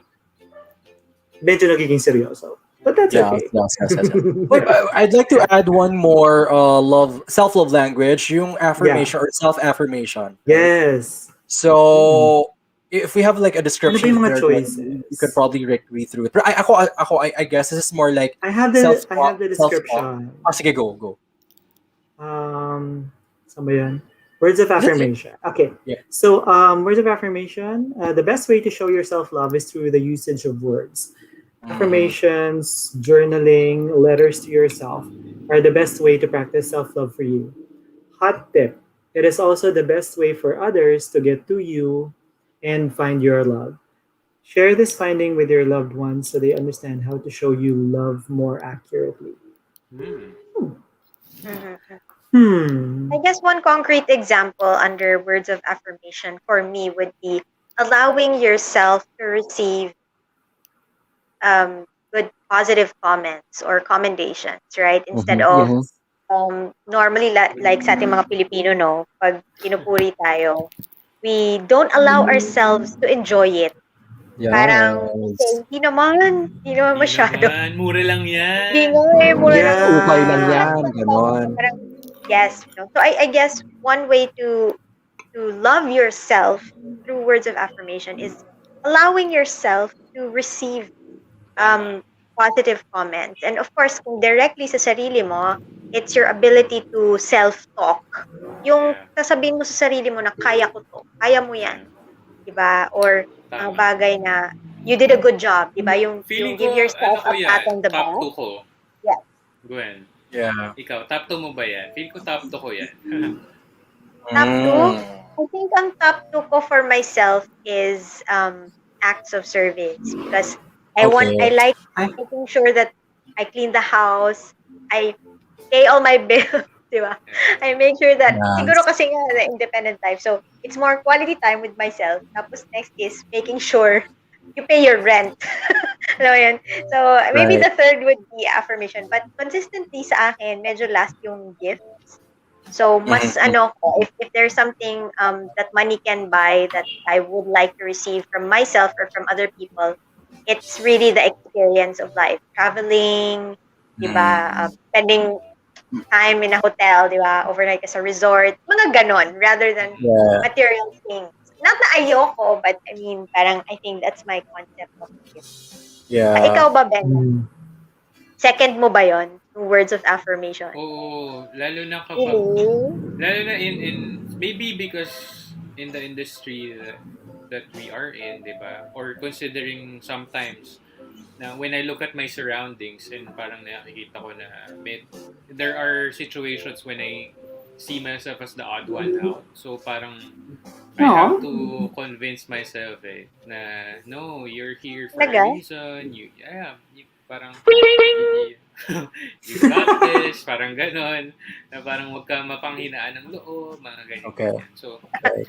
medyo nagiging seryoso. But that's okay.
Yes. But I'd like to add one more self-love language, yung affirmation or self-affirmation.
Yes.
So, if we have like a description,
Ano ba yung mga
there,
choices?
you could probably read through it. But I guess this is more like
I have the description.
Sige, go.
Saan ba yan? Words of affirmation. Okay.
Yeah.
So, words of affirmation, the best way to show your self-love is through the usage of words. Affirmations, journaling, letters to yourself are the best way to practice self-love for you. Hot tip. It is also the best way for others to get to you and find your love. Share this finding with your loved ones so they understand how to show you love more accurately.
I guess one concrete example under words of affirmation for me would be allowing yourself to receive good positive comments or commendations, right? Instead of normally like sa ating mga Pilipino, no, pag pinupuri tayo, we don't allow ourselves to enjoy it.
Yes.
Parang, hindi naman masyado.
Mura lang yan.
Hindi nga eh, mura lang.
Ukay lang yan, ganon.
Parang, yes. So I guess one way to love yourself through words of affirmation is allowing yourself to receive positive comments. And of course, kung directly sa sarili mo, it's your ability to self-talk. Yung sasabihin mo sa sarili mo na kaya ko to, kaya mo yan. Diba? Or ang bagay na you did a good job. Diba? Yung give yourself a pat on the back.
Top 2 ko.
Yeah.
Gwen.
Yeah.
Ikaw, top 2 mo ba yan? Feel ko top 2 ko yan.
Top 2? I think ang top 2 ko for myself is acts of service. Because I like making sure that I clean the house, I pay all my bills, diba? I make sure that, siguro kasi nga, the independent life, so it's more quality time with myself. Tapos next is making sure you pay your rent. Alam mo yun? So maybe the third would be affirmation. But consistently sa akin, medyo last yung gifts. So mas if there's something that money can buy that I would like to receive from myself or from other people, it's really the experience of life. Traveling, diba? Spending time in a hotel, diba? Overnight sa resort. Mga ganon, rather than material things. Not na ayoko, but I mean, parang I think that's my concept of it.
Yeah.
Ikaw ba, Ben? Second mo ba yon? Words of affirmation?
Oo, lalo na in maybe because in the industry that we are in, diba? Or considering sometimes na when I look at my surroundings and parang nakikita ko na there are situations when I see myself as the odd one out. So parang I have
No.
to convince myself na no, you're here for
Talaga?
a reason. Parang you got this, parang ganon. Na parang huwag ka mapanghinaan ng loob, mga ganyan.
Okay.
So,
Okay.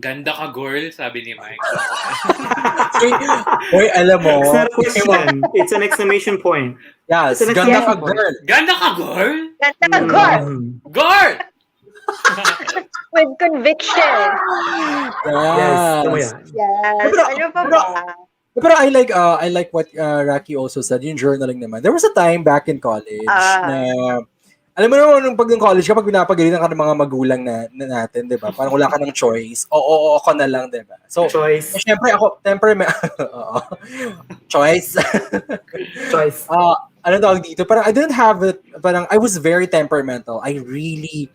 ganda ka girl, sabi ni Mike.
Uy, alam mo,
It's not a question. It's an exclamation point.
yes,
It's an
ganda ka
exclamation point.
girl.
Ganda ka girl?
Ganda ka, girl!
Girl!
With conviction.
Yes, tama
Yes.
yan.
Yes.
Pero-
Ano pa ba?
Pero I like what Rocky also said, yung journaling naman. There was a time back in college na, alam mo naman, nung pag ng college, kapag pinapagalitan ka ng mga magulang natin, di ba? Parang wala ka ng choice. Oo ka na lang, di ba? So,
Choice.
syempre ako, oo. Choice.
Choice.
Ano tawag dito? Parang I didn't have it, parang I was very temperamental. I really,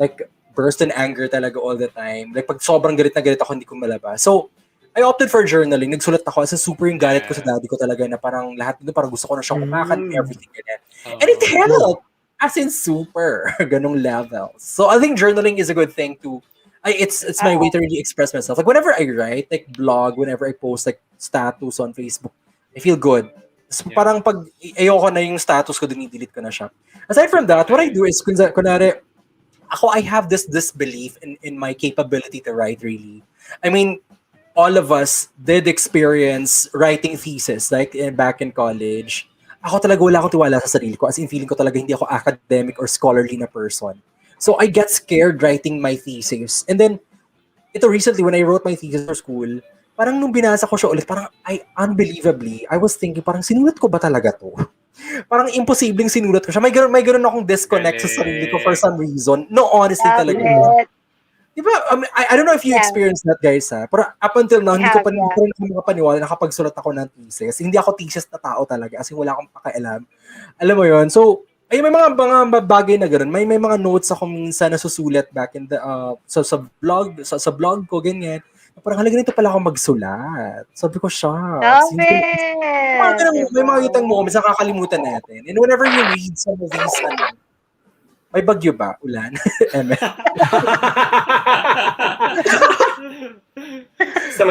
like, burst in anger talaga all the time. Like, pag sobrang galit na galit ako, hindi ko malabas. So, I opted for journaling. Nagsulat ako as super yung galit ko sa daddy ko talaga na parang lahat nito parang gusto ko na siyang umakan, everything ganyan. And it helped. As in super. Ganong level. So I think journaling is a good thing to, it's my way to really express myself. Like whenever I write, like blog, whenever I post like status on Facebook, I feel good. So, parang pag ayoko na yung status ko, dinidelete ko na siya. Aside from that, what I do is, kunwari, I have this belief in my capability to write really. I mean, all of us did experience writing thesis like back in college. Ako talaga wala akong tiwala sa sarili ko. As in, feeling ko talaga hindi ako academic or scholarly na person. So I get scared writing my thesis. And then, ito recently, when I wrote my thesis for school, parang nung binasa ko siya ulit, parang unbelievably, I was thinking, parang sinulat ko ba talaga to? Parang imposibleng sinulat ko siya. May ganun akong disconnect sa sarili ko for some reason. No, honestly talaga. Diba? I don't know if you experienced that, guys, ha? Pero up until now, hindi ko pa rin makapaniwala na kapagsulat ako ng thesis. Hindi ako thesis na tao talaga. As in, wala akong pakialam. Alam mo yon. So, ay may mga bagay na ganoon. May mga notes ako minsan na susulat back in the sa blog ko ganyan. Parang halaga nito pala ako magsulat. Sabi ko siya. May mga kitang moments na kakalimutan natin. And whenever you read some of these, may bagyo ba? Ulan?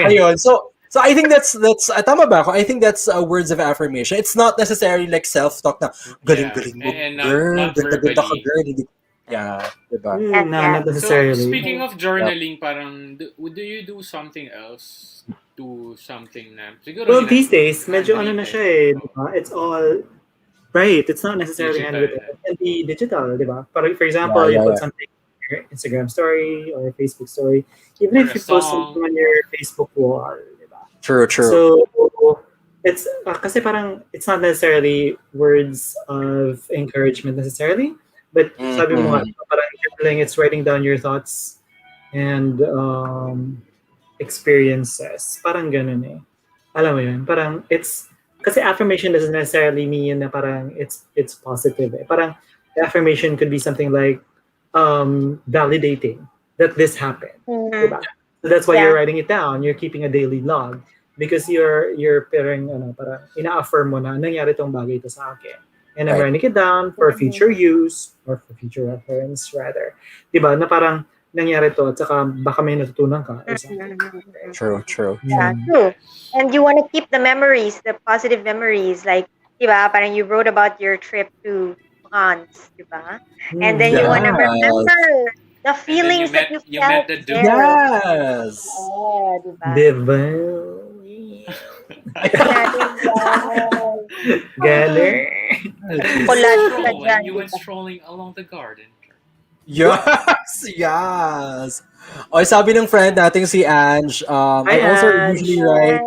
Ayun. So I think that's tama ba ako? I think that's words of affirmation. It's not necessarily like self-talk na galing-galing mo, girl, ganda ka, girl. Yeah, diba?
Not necessarily.
So, speaking of journaling, parang do you do something else to something na siguro
well, these days, medyo ano na siya eh, diba? It's all right. It's not necessarily handwritten. It can be digital, diba? For example, you put something on your Instagram story or Facebook story, even if you post something on your Facebook wall, diba?
True.
So it's kasi parang it's not necessarily words of encouragement necessarily, but sabi mo nga, parang journaling, it's writing down your thoughts and experiences. Parang ganun eh. Alam mo yun? Parang it's kasi affirmation doesn't necessarily mean na parang it's positive. Eh. Parang the affirmation could be something like validating that this happened. Diba? So that's why you're writing it down. You're keeping a daily log because you're parang ina-affirm mo na nangyari tong bagay ito sa akin. And I'm writing it down for future use or for future reference rather. Diba? Na parang nangyari to at saka baka may natutunan ka or something.
True.
Yeah, true. And you want to keep the memories, the positive memories. Like, diba, parang you wrote about your trip to France, diba? And then you want to remember the feelings that you felt.
met the dude.
Yes.
Diba?
Diba? Galing.
When you went strolling along the garden.
Yes. O, sabi ng friend nating si Ange, I also usually write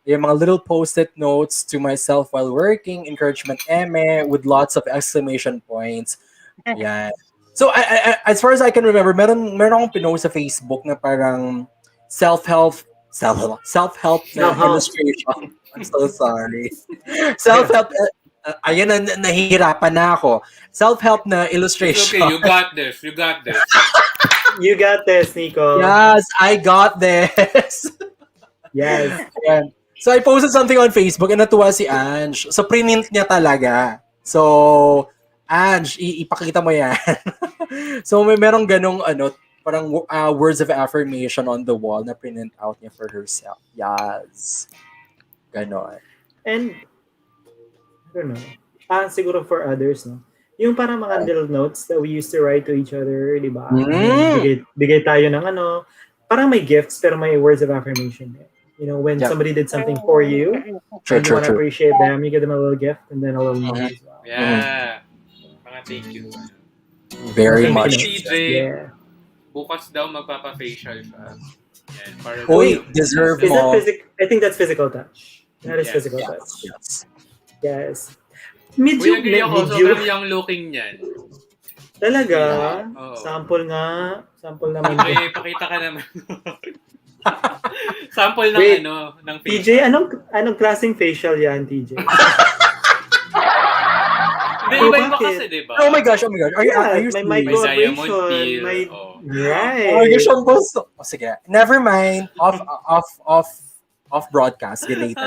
yung mga little post-it notes to myself while working, encouragement with lots of exclamation points. Yeah. So, I, as far as I can remember, meron akong pinost sa Facebook na parang self-help na illustration. I'm so sorry. Self-help, ayan, nahihirapan na ako. Self-help na illustration.
It's okay, you got this.
You got this, Nico.
Yes, I got this.
Yes.
Ayan. So, I posted something on Facebook and natuwa si Ange. So, print niya talaga. So, Ange, ipakita mo yan. So, merong ganong, parang words of affirmation on the wall na print out niya for herself. Yes. Ganon.
And, I don't know. Siguro for others, no? Yung parang mga little notes that we used to write to each other, di ba? Bigay tayo ng ano, parang may gifts pero may words of affirmation. You know, when somebody did something for you, and you want to appreciate them, you give them a little gift and then a little note as well.
Yeah. Mga thank you.
Very
Thank
much.
you.
TJ,
Yeah.
bukas daw magpapa-facial siya. Yan, para
Uy, deserve
Is that
mo.
I think that's physical touch. That is
Yes.
physical touch.
Yes.
Yes.
Uy,
Medyo,
agree ako. Sobrang young looking niyan.
talaga.
Oo.
Sample nga. Sample naman.
Ay, pakita ka naman. Sample ng
Wait.
ng
TJ, anong klaseng facial yan, TJ?
Hindi,
Oh,
iba-iba
bakit?
kasi, di ba?
Oh my gosh. Are you
may
serious?
May diamond
micro-abrasion.
peel.
May,
Oh.
right.
Oh my gosh, ang gusto. Oh, sige. Never mind. Off broadcast. Get later.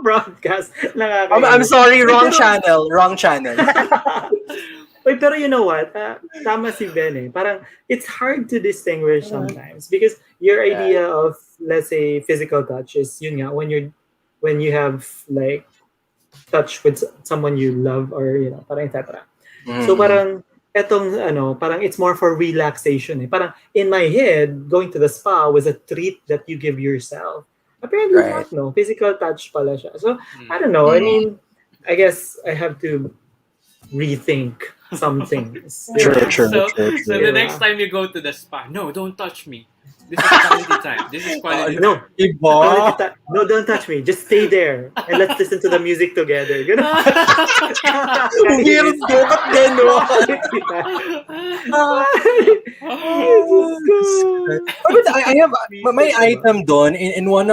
Broadcast.
I'm sorry. Wrong channel. Wrong channel.
Wait, pero you know what? Tama si Ben eh. Parang, it's hard to distinguish sometimes because your idea of, let's say, physical touch is, yun nga, when you have, like, touch with someone you love or, you know, parang etc. So, parang, etong, parang it's more for relaxation eh. Parang, in my head, going to the spa was a treat that you give yourself. Apparently
Right.
not, no? Physical touch pala siya. So, I don't know. I mean, I guess I have to rethink some things.
True.
So the next time you go to the spa, no, don't touch me. This is quality time. This is quality time.
No,
Iba.
no, don't touch me. Just stay there and let's listen to the music together. Ganun.
Weird ko. Ba't gano'n? But I have my item doon in one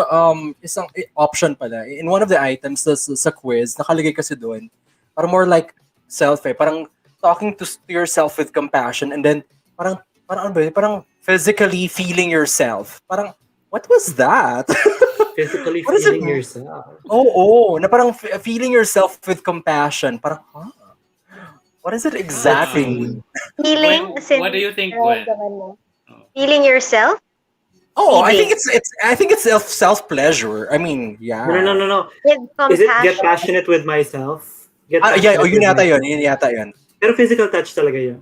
isang option pala. In one of the items sa quiz, nakalagay kasi doon. Parang more like self parang talking to yourself with compassion and then parang ano ba yun? Parang physically feeling yourself. Parang what was that?
Physically
What does it
feeling
mean?
yourself.
Oo, na parang feeling yourself with compassion. Parang what is it exactly?
Feeling?
Gwen,
As in,
what do you think, Gwen?
nararamdaman mo. Feeling yourself?
Oh, I think
Feeling.
it's self pleasure. I mean, yeah.
No.
With
Is it get
compassion.
passionate with myself? Get
Yeah,
passionate
yun
with
yata
myself.
yun.
Pero physical touch talaga yun.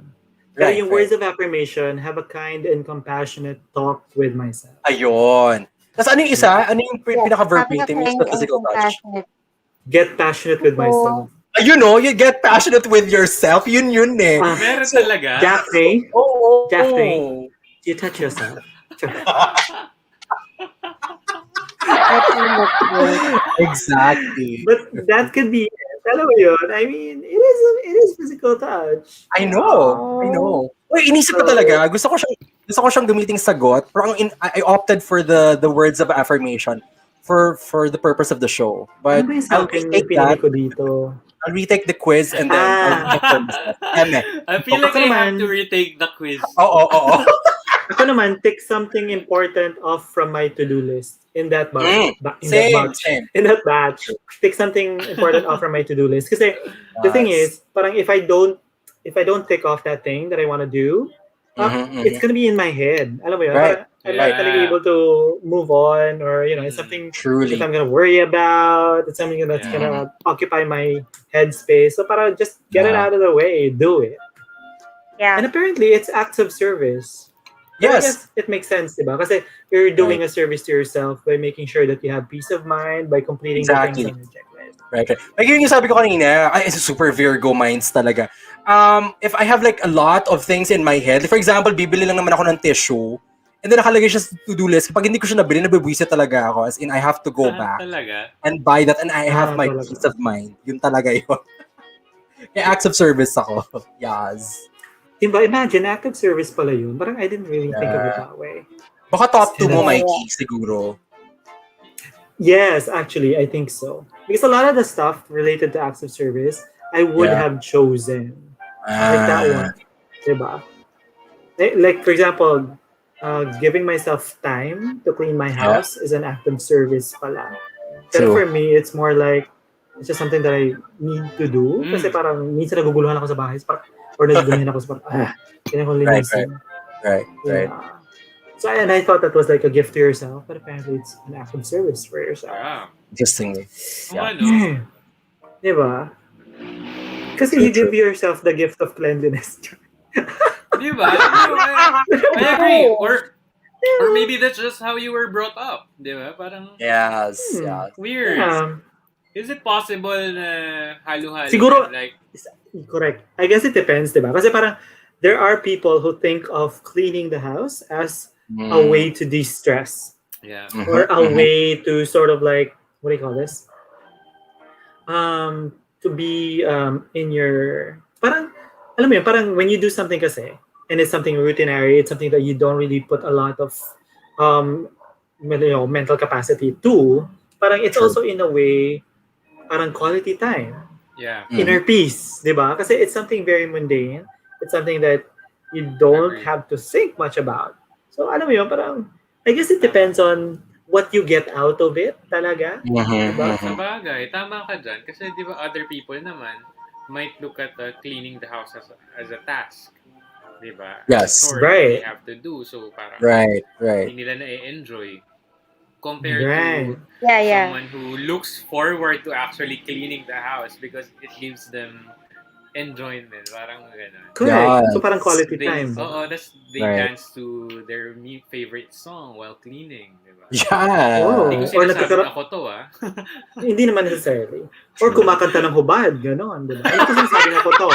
Pero
Right,
yung words of affirmation, have a kind and compassionate talk with myself.
Ayun. Tapos ano yung isa? Ano yung pinaka-verbatim
Having a
yung
kind
sa
and
physical touch?
compassionate.
Get passionate with myself.
You know, you get passionate with yourself. Yun eh.
Ah,
Meron talaga.
Daphne,
Oo.
Daphne. you touch yourself.
Exactly.
But that could be it. Alam mo yun? I mean, it is physical touch.
I know. Uy, inisip ko talaga. Gusto ko siyang gamiting sagot. Pero I opted for the words of affirmation for the purpose of the show. But
Ano ba yung sa
I'll
akin yung
retake
pinili
that.
ko dito?
I'll retake the quiz and then I'll confirm myself.
I feel like
Ako
I have
naman.
to retake the quiz.
Oo.
Ako naman, take something important off from my to-do list in that batch.
Same.
In that batch, take something important off from my to-do list. Kasi the thing is, parang if I don't take off that thing that I want to do, it's gonna be in my head. Alam mo yun?
Right.
Parang I'm not gonna be
Yeah.
able to move on, or it's something
Truly.
that I'm gonna worry about. It's something that's gonna occupy my headspace. So para just get it
Yeah.
out of the way, do it.
Yeah.
And apparently, it's acts of service. But I
Yes.
guess it makes sense, diba? Kasi you're doing a service to yourself by making sure that you have peace of mind by completing
Exactly.
the things on your checklist.
Right. Like yun yung sabi ko kanina, it's a super Virgo minds talaga. If I have like a lot of things in my head, for example, bibili lang naman ako ng tissue, and then nakalagay siya sa to-do list. Kapag hindi ko siya nabili, nabibwisit talaga ako. As in, I have to go back
Talaga?
and buy that, and I have my
talaga.
peace of mind. Yun talaga yun. Kaya acts of service ako. Yes.
Diba? Imagine, active service pala yun. Parang I didn't really think of it that way.
Baka top 2 mo,
Yeah.
Mikey, siguro.
Yes, actually, I think so. Because a lot of the stuff related to acts of service, I would
Yeah.
have chosen. Like that one. Diba? Like, for example, giving myself time to clean my house is an act of service pala. Pero
True.
for me, it's more like, it's just something that I need to do. Kasi parang minsan naguguluhan ako sa bahay. Or nagugulihan ako sa parang, kailangan ko linisin.
Right. Right.
Yeah. So, and I thought that was like a gift to yourself, but apparently it's an act of service for yourself.
Yeah.
Interestingly.
Oo
Yeah.
nga, no?
Diba? Kasi
True,
you give
true.
yourself the gift of cleanliness.
Di ba? I agree. Or maybe that's just how you were brought up. Di ba? Parang
Yes. Yes.
weird.
Yeah.
Is it possible na halo-halo
Siguro-
yan? Like,
Correct. I guess it depends, diba? Kasi parang there are people who think of cleaning the house as a way to de-stress
yeah.
or a way to sort of like, what do you call this? To be in your, parang, alam mo yun, parang when you do something kasi, and it's something routinary, it's something that you don't really put a lot of mental capacity to, parang it's
True.
also in a way, parang quality time.
Yeah.
Inner peace, di ba? Kasi it's something very mundane. It's something that you don't
Agree.
have to think much about. So, alam mo yun, parang, I guess it depends on what you get out of it talaga. Diba?
Sabagay, tama ka dyan. Kasi di ba other people naman might look at cleaning the house as a task. Di ba?
Yes.
As a chore
Right.
they have to do. So parang
Right. Right.
hindi nila na-enjoy. Compared
Right.
to
Yeah.
someone who looks forward to actually cleaning the house because it gives them enjoyment. Parang gano'n.
Correct.
Yes.
So, parang quality
They,
time.
they
Right.
dance to their favorite song while cleaning. Di ba?
Yeah.
Oh.
Hindi ko
Or
sinasabing ako to,
Hindi naman necessarily. Or kumakanta ng hubad, gano'n. Diba? Hindi ko sinasabi ako to.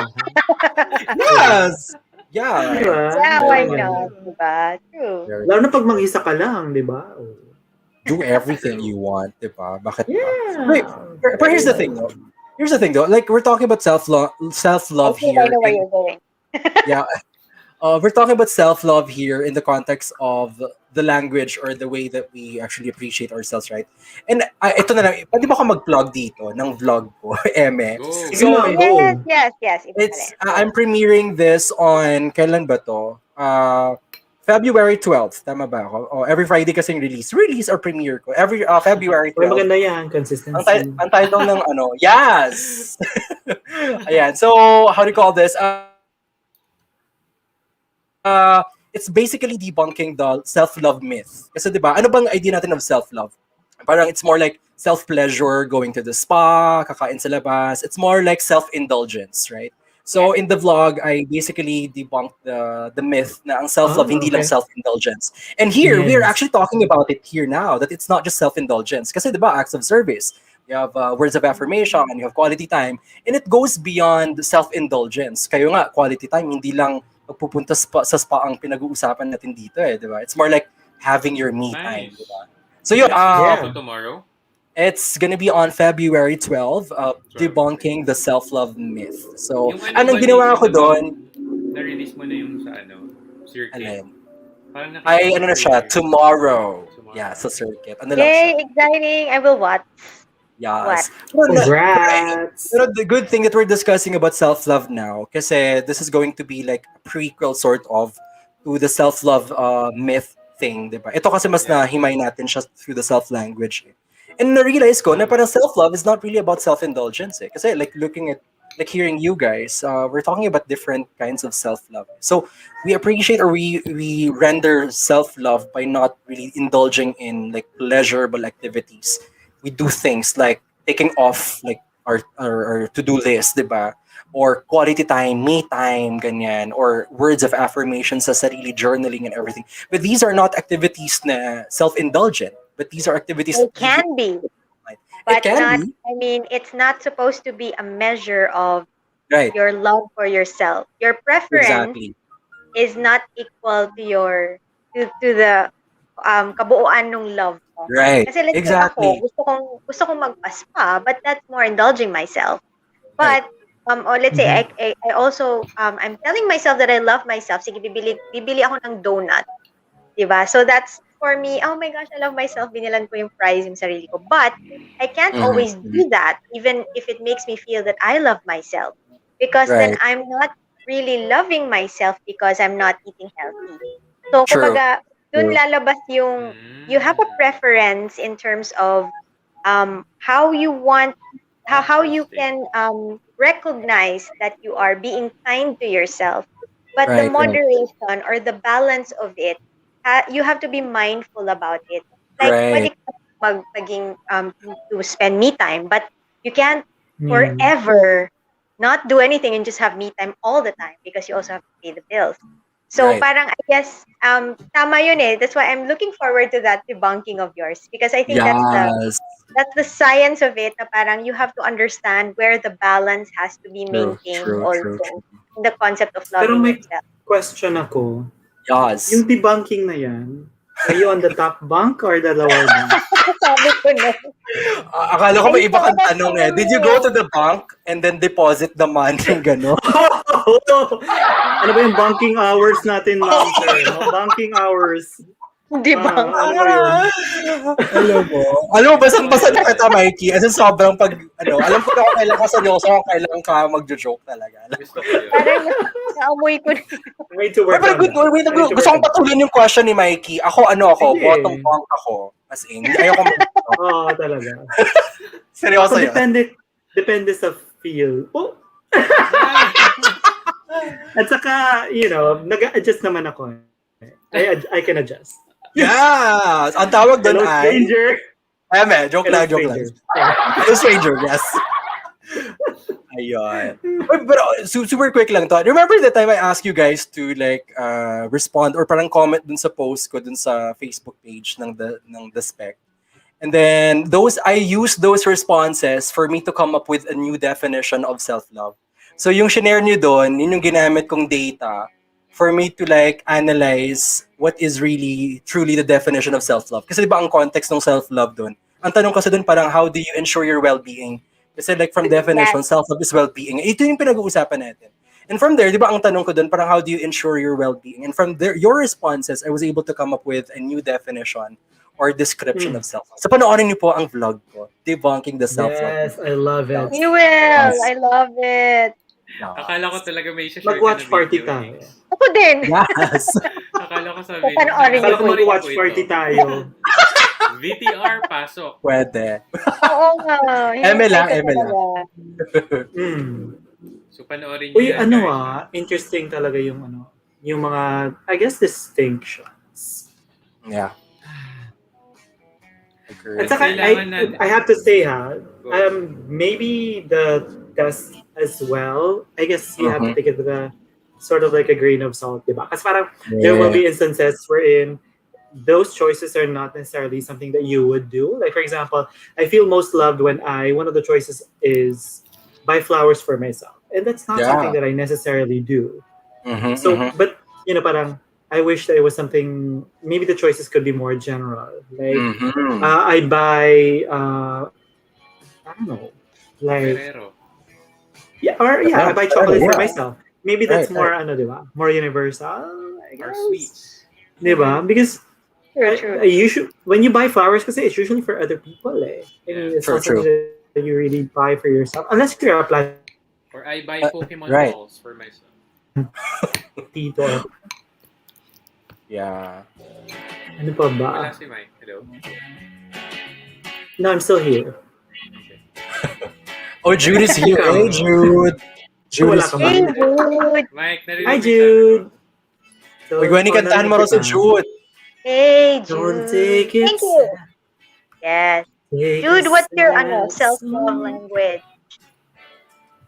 Yes. Yeah.
Diba?
Yeah, why
Ganun.
not? Diba? True.
Very-
Lalo na pag mag-isa ka lang, di ba? Oh.
Do everything you want, diba? Bakit ba?
Yeah.
Wait, but here's the thing though. Like we're talking about self-love
I think
here.
I know where
in-
you're going.
yeah. We're talking about self-love here in the context of the language or the way that we actually appreciate ourselves, right? And ito na lang, pwede ba ako mag-plug dito ng vlog ko, Eme?
Go.
Sige lang, go.
Yes.
It's I'm premiering this on kailan ba to? February 12th, tama ba ako? Oh, every Friday kasing release or premiere ko. Every February
Pero
12th.
maganda yan, consistency.
Ang title ng ano, yes! Ayan, so how do you call this? It's basically debunking the self-love myth. Kasi diba, ano bang idea natin of self-love? Parang it's more like self-pleasure, going to the spa, kakain sa labas. It's more like self-indulgence, right? So in the vlog, I basically debunked the myth na ang self-love hindi lang
okay.
self-indulgence. And here, we're
Yes.
actually talking about it here now, that it's not just self-indulgence. Kasi diba, acts of service. You have words of affirmation, you have quality time, and it goes beyond self-indulgence. Kayo nga, quality time, hindi lang magpupunta sa spa ang pinag-uusapan natin dito diba? It's more like having your me time,
Nice.
diba? So yun,
Yeah.
So tomorrow?
it's gonna be on February 12, debunking the self-love myth. So,
Yung
anong
ba
ginawa
dito
ko
na-
doon?
Na-release mo na yung sa circuit.
Ano,
Parang nakita
ay,
ko
ano na siya,
earlier.
tomorrow.
Tomorrow.
Yeah, sa circuit. Ano lang siya?
Yay, exciting. I will watch.
Yes.
Congrats!
Pero the good thing that we're discussing about self-love now, kasi this is going to be like a prequel sort of to the self-love myth thing, diba? Ito kasi mas nahimay natin siya through the self-language. And na-realize ko na parang self-love is not really about self-indulgence. Kasi like hearing you guys, we're talking about different kinds of self-love. So we appreciate or we render self-love by not really indulging in like pleasurable activities. We do things like taking off like our to-do list, diba? Or quality time, me time, ganyan, or words of affirmation sa sarili, journaling and everything. But these are not activities na self-indulgent, but these are activities
It can be, but
can
not.
be.
I mean, it's not supposed to be a measure of
Right.
your love for yourself. Your preference
Exactly.
is not equal to your to the kabuuan ng love mo.
Right.
Kasi let's say
Exactly.
ako, gusto kong magpa-spa, but that's more indulging myself. But or let's say I also I'm telling myself that I love myself. Sige, bibili ako ng donut. Diba? So that's for me, oh my gosh, I love myself. Binilan ko yung prize yung sarili ko. But I can't always do that, even if it makes me feel that I love myself. Because then
Right.
I'm not really loving myself because I'm not eating healthy. So,
True.
kumbaga, dun
True.
lalabas yung, you have a preference in terms of how you want, how you can recognize that you are being kind to yourself But the
Right, right.
moderation or the balance of it, you have to be mindful about it. Like,
Right.
pwede ka maging to spend me time, but you can't
Mm.
forever not do anything and just have me time all the time because you also have to pay the bills. So
Right.
parang I guess tama yun eh. That's why I'm looking forward to that debunking of yours because I think
Yes.
that's the science of it na parang you have to understand where the balance has to be
True,
maintained
true, true,
also
true.
in the concept of
Pero
loving
may
yourself.
question ako.
Yes.
Yung debunking na yan, are you on the top bunk or the lower bunk?
Sabi ko na.
Akala ko may iba kang
Ay,
tanong eh. Did you go to the bank and then deposit the money? Gano'n.
Ano ba yung banking hours natin, ma'am, sir? No, banking hours.
Di ba?
Ano ba yun?
Alam mo, basang-basa na kita, Mikey. As in, sobrang alam ko na kung kailan ka seryoso, kung kailan ka magjo-joke talaga.
Gusto ko yun.
Parang naamoy ko na.
Way to work
Pero
on that.
wait,
Way to
gusto
work
kong
on
patuloy yung question ni Mikey. Ako,
Sige.
bottom bunk ako. As in, ayoko
that. Oo, talaga.
seryoso
Ako
yun.
depende sa feel. Oh. At saka, nag-adjust naman ako. I can adjust.
Yes! Ang tawag doon
Hello,
ay...
stranger.
Joke
Hello,
lang.
stranger.
Hello, stranger, yes. Ayun. Pero super quick lang to. Remember the time I asked you guys to respond or parang comment dun sa post ko dun sa Facebook page ng the spec. And then I used those responses for me to come up with a new definition of self-love. So yung shinare niyo doon, yun yung ginamit kong data for me to analyze what is really truly the definition of self-love. Kasi diba ang context ng self-love doon? Ang tanong kasi doon parang how do you ensure your well-being? Kasi from definition, self-love is well-being. Ito yung pinag-uusapan natin. And from there, di ba ang tanong ko doon, parang how do you ensure your well-being? And from there, your responses, I was able to come up with a new definition or description of self-love. So panoorin niyo po ang vlog ko, Debunking the Self-Love.
Yes, I love it.
You will. I love it.
Yes.
Akala ko talaga may share
Mag-watch party tayo.
Ako din.
Yes.
Akala ko sa
Panoorin
Akala ko
niyo.
mag-watch party tayo.
VTR, pasok.
Pwede.
Oo nga.
Emela.
So, panoorin niyo
Uy,
yan, guys.
interesting talaga yung mga, I guess, distinctions.
Yeah.
At saka, I have to say, maybe the test as well, I guess you have to take it with a sort of like a grain of salt, diba? Kasi parang there will be instances wherein those choices are not necessarily something that you would do. Like, for example, I feel most loved when one of the choices is buy flowers for myself. And that's not something that I necessarily do. But, parang, I wish that it was something, maybe the choices could be more general. Like, I buy, I don't know, like,
Ferrero.
I buy chocolate for myself. Maybe that's
Right,
more, diba? More universal, I
Or
guess.
sweets.
Diba? Because
True.
when you buy flowers, kasi it's usually for other people, eh. I mean, it's not something that you really buy for yourself. Unless you're a
Or I buy Pokemon
right.
balls for myself.
platito.
Yeah.
Ano pa ba?
Wala si Mike. Hello?
No, I'm still here.
Oh, Jude is here. Hey, Jude. Jude
Wala
is
ka ba?
Hey,
here.
Jude.
Mike, narinig
Hi,
mo
Jude. So,
Uy, Gwenny, kantahan mo rin si Jude.
Hey,
Don't
Jude.
take it.
Thank you. Yes.
Take
Jude,
it
what's your
sad.
self-love language?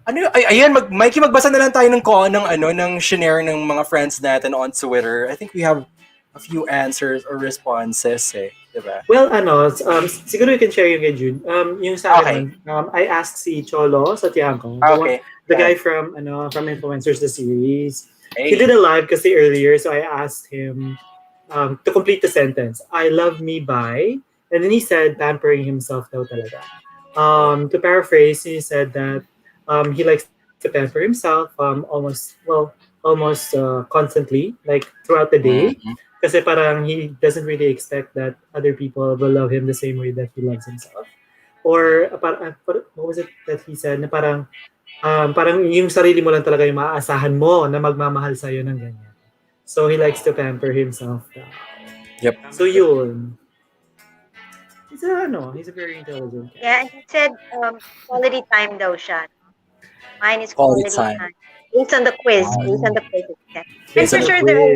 Ayan, Mikey, magbasa na lang tayo ng shinare ng mga friends natin on Twitter. I think we have a few answers or responses, eh. Diba?
Well, siguro you can share yung kay Jude. Yung sa akin, I asked si Cholo sa Tiangco, the guy from Influencers the series.
Hey.
He did a live kasi earlier, so I asked him to complete the sentence. I love me by, and then he said pampering himself daw talaga. To paraphrase, he said that he likes to pamper himself almost constantly, like throughout the day. Kasi parang he doesn't really expect that other people will love him the same way that he loves himself. Or what was it that he said? Na parang yung sarili mo lang talaga yung maaasahan mo na magmamahal sa'yo ng ganyan. So he likes to pamper himself.
Yep.
So yun. He's a very intelligent guy.
Yeah, and he said quality time daw siya. Mine is
Quality
quality
time.
time. Based on the quiz. Based on the quiz. Yeah. And
Based
for
on the
sure, there are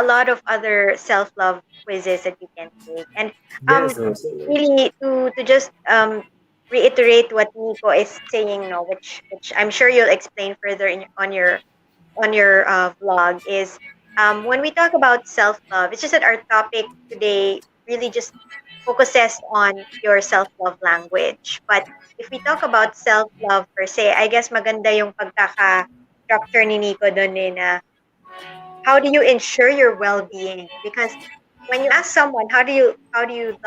a lot
quiz.
of other self-love quizzes that you can take. And
Yes,
um,
absolutely.
really to just reiterate what Nico is saying, no, which I'm sure you'll explain further on your vlog is when we talk about self-love, it's just that our topic today really just focuses on your self-love language. But if we talk about self-love per se, I guess maganda yung pagkaka-structure ni Nico doon na how do you ensure your well-being? Because when you ask someone, how do you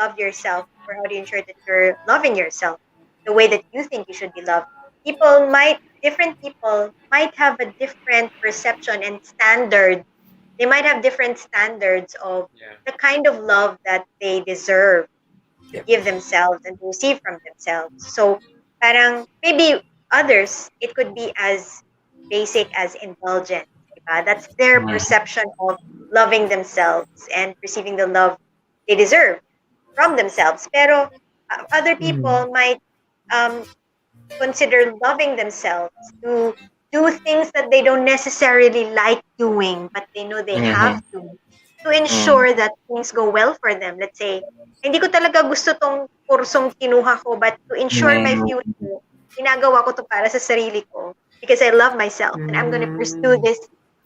love yourself, or how do you ensure that you're loving yourself the way that you think you should be loved? Different people might have a different perception and standard. They might have different standards of
Yeah.
the kind of love that they deserve to
Yep.
give themselves and to receive from themselves. So, parang maybe others, it could be as basic as indulgence. Diba? That's their
Mhm.
perception of loving themselves and receiving the love they deserve from themselves. Pero other people might um, consider loving themselves to do things that they don't necessarily like doing, but they know they have to ensure that things go well for them. Let's say, hindi ko talaga gusto tong kursong kinuha ko, but to ensure my future, ginagawa ko to para sa sarili ko because I love myself and I'm going to pursue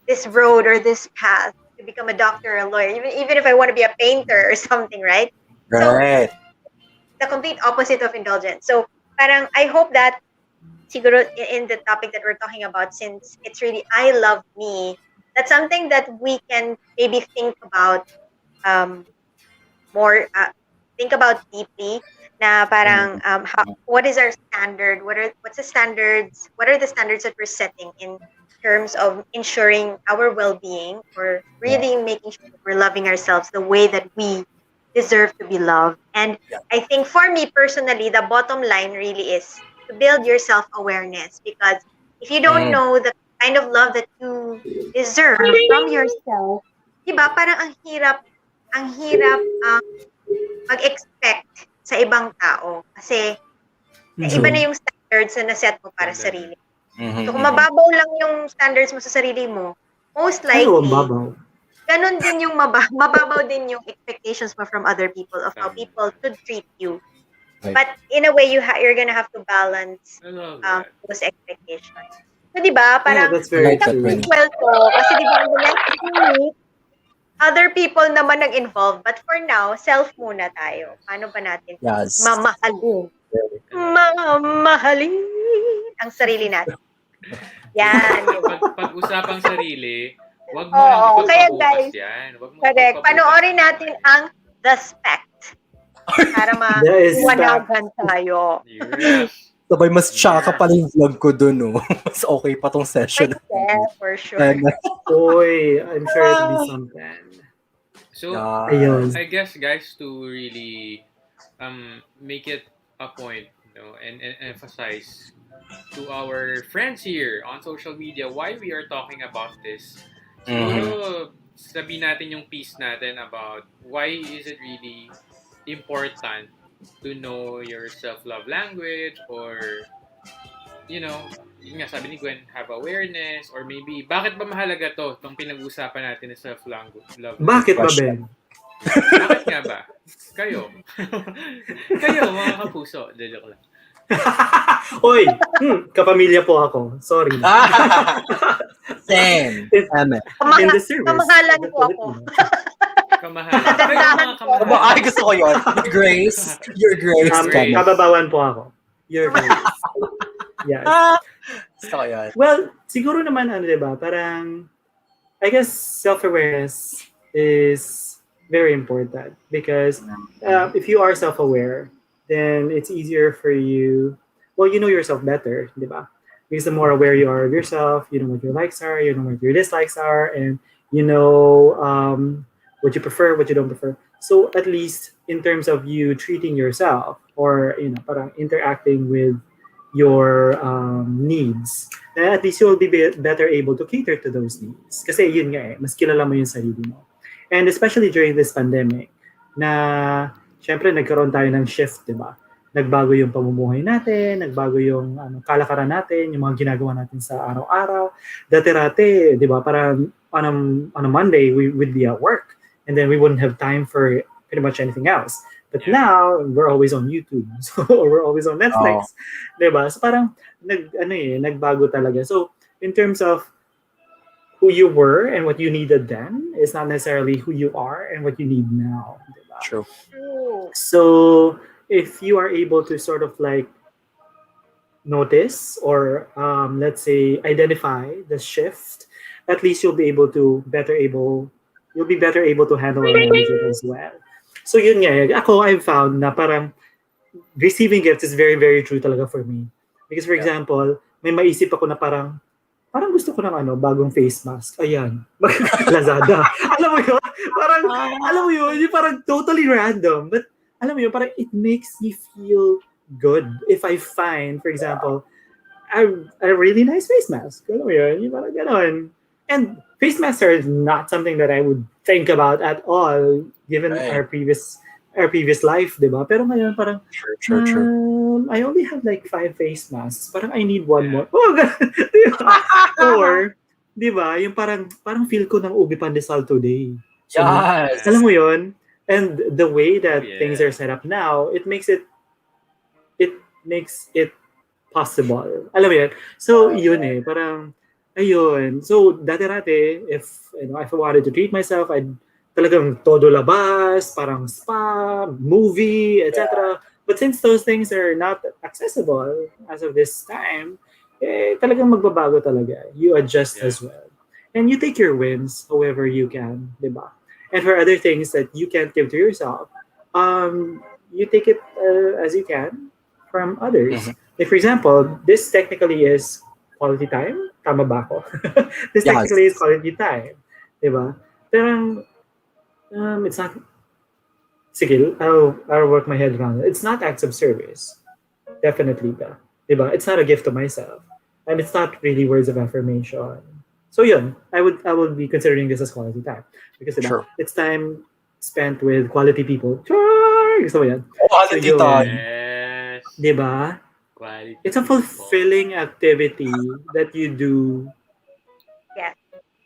this road or this path to become a doctor or a lawyer, even if I want to be a painter or something, right? So,
Right.
the complete opposite of indulgence. So, parang I hope that siguro in the topic that we're talking about, since it's really I love me, that's something that we can maybe think about more, think about deeply. Na parang what is our standard? What are the standards that we're setting in terms of ensuring our well-being, or really making sure that we're loving ourselves the way that we deserve to be loved. And I think for me personally, the bottom line really is to build your self-awareness, because if you don't know the kind of love that you deserve from yourself, diba, parang ang hirap mag-expect sa ibang tao. Kasi iba na yung standards na naset mo para sa sarili. So kung mababaw lang yung standards mo sa sarili mo, most likely, ganun din yung mababaw din yung expectations mo from other people of how people should treat you.
Right.
But in a way, you're gonna have to balance
I love that.
those expectations. So, di ba? Parang,
that's very
true.
equal to. Kasi di ba, in the next week, other people naman nag-involve. But for now, self muna tayo. Paano ba natin
Yes.
mamahalin? Mamahalin ang sarili natin. Yan.
Pag-usapang sarili, wag mo
Oo,
lang
kaya
ipagpabukas
guys,
yan. Wag mo
correct.
ipagpabukas
Panoorin
yan.
natin ang The Spect para maiwanagan tayo.
Yes.
Sabay mas tsaka pala yung vlog ko dun, no? Mas okay pa tong session.
Yeah, for sure.
And,
Boy, I'm sure it'll be something.
So,
Ayun.
I guess, guys, to really make it a point, and emphasize to our friends here on social media why we are talking about this. So, sabihin natin yung piece natin about why is it really important to know your self-love language, or yun nga sabi ni Gwen, have awareness, or maybe bakit ba mahalaga itong pinag-uusapan natin ng self-love?
Bakit ba, Ben?
Bakit nga ba? Kayo mga kapuso, joke lang.
Oy, kapamilya po ako. Sorry.
Same. Amen.
In the service.
Kamahalan po ako.
Kamahalan. Kayo mga kamahalan.
Ay, gusto ko yun. Your grace.
Grace.
Kababawan po ako. Your grace. Yes.
Gusto ko yun.
Well, siguro naman, diba, parang, I guess self-awareness is very important because if you are self-aware, then it's easier for you, well, you know yourself better, diba? Because the more aware you are of yourself, you know what your likes are, you know what your dislikes are, and you know what you prefer, what you don't prefer. So at least in terms of you treating yourself or, parang interacting with your needs, then at least you will be better able to cater to those needs. Kasi yun nga mas kilala mo yung sarili mo. And especially during this pandemic, na syempre nagkaroon tayo ng shift, di ba? nagbago yung pamumuhay natin, nagbago yung kalakaran natin, yung mga ginagawa natin sa araw-araw. Dati-rati, di ba, parang on a Monday, we would be at work and then we wouldn't have time for pretty much anything else. But now, we're always on YouTube. So, or we're always on Netflix. Di ba? So, parang, nagbago talaga. So, in terms of who you were and what you needed then is not necessarily who you are and what you need now. Di ba?
True.
So, if you are able to sort of like notice or let's say identify the shift, at least you'll be better able to handle and manage it as well. So yun nga, ako I've found na parang receiving gifts is very, very true talaga for me. Because for example, may maisip ako na parang gusto ko ng bagong face mask. Ayan, Lazada. Alam mo yun? Yung parang totally random. But alam mo yun, parang it makes me feel good if I find, for example, a really nice face mask. Alam mo yun? Yung parang ganon. And face masks are not something that I would think about at all given our previous life, di ba? Pero ngayon parang
True.
I only have like 5 face masks. Parang I need one more. Oh, diba? Or, di ba, yung parang feel ko ng ubi pandesal today. So,
Yes.
alam mo yun? And the way that things are set up now, it makes it possible. Alam mo yun? So, yun parang ayun. So, dati-rati, if I wanted to treat myself, I'd talagang todo labas, parang spa, movie, etc. But since those things are not accessible as of this time, talagang magbabago talaga. You adjust as well. And you take your wins however you can, di ba? And for other things that you can't give to yourself, you take it as you can from others. Like for example, this technically is quality time. Tama ba ako? This technically is quality time. Diba? Pero it's not, sige, I'll work my head around it. It's not acts of service. Definitely ba? Diba? It's not a gift to myself. And it's not really words of affirmation. So yun, I would be considering this as quality time. Because diba, it's time spent with quality people. Gusto mo yan?
Quality time.
Yes.
Diba?
Quality
It's a fulfilling activity that you do.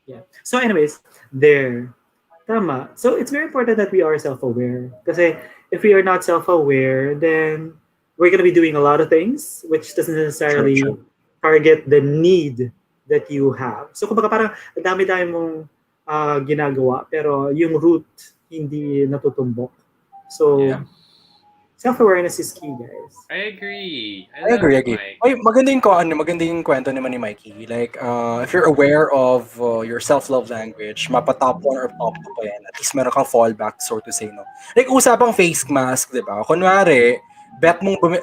Yeah. So anyways, there. Tama. So it's very important that we are self-aware. Kasi if we are not self-aware, then we're going to be doing a lot of things which doesn't necessarily target the need that you have. So kumbaga parang ang dami-dami mong ginagawa pero yung root hindi natutumbok. So self-awareness is key, guys.
I agree.
I agree. Oy, maganda yung kwento naman ni Mikey. Like, if you're aware of your self-love language, mapa top 1 or top 2 pa yan. At least meron kang fallback, so to say, no? Like, usapang face mask, di ba? Kunwari,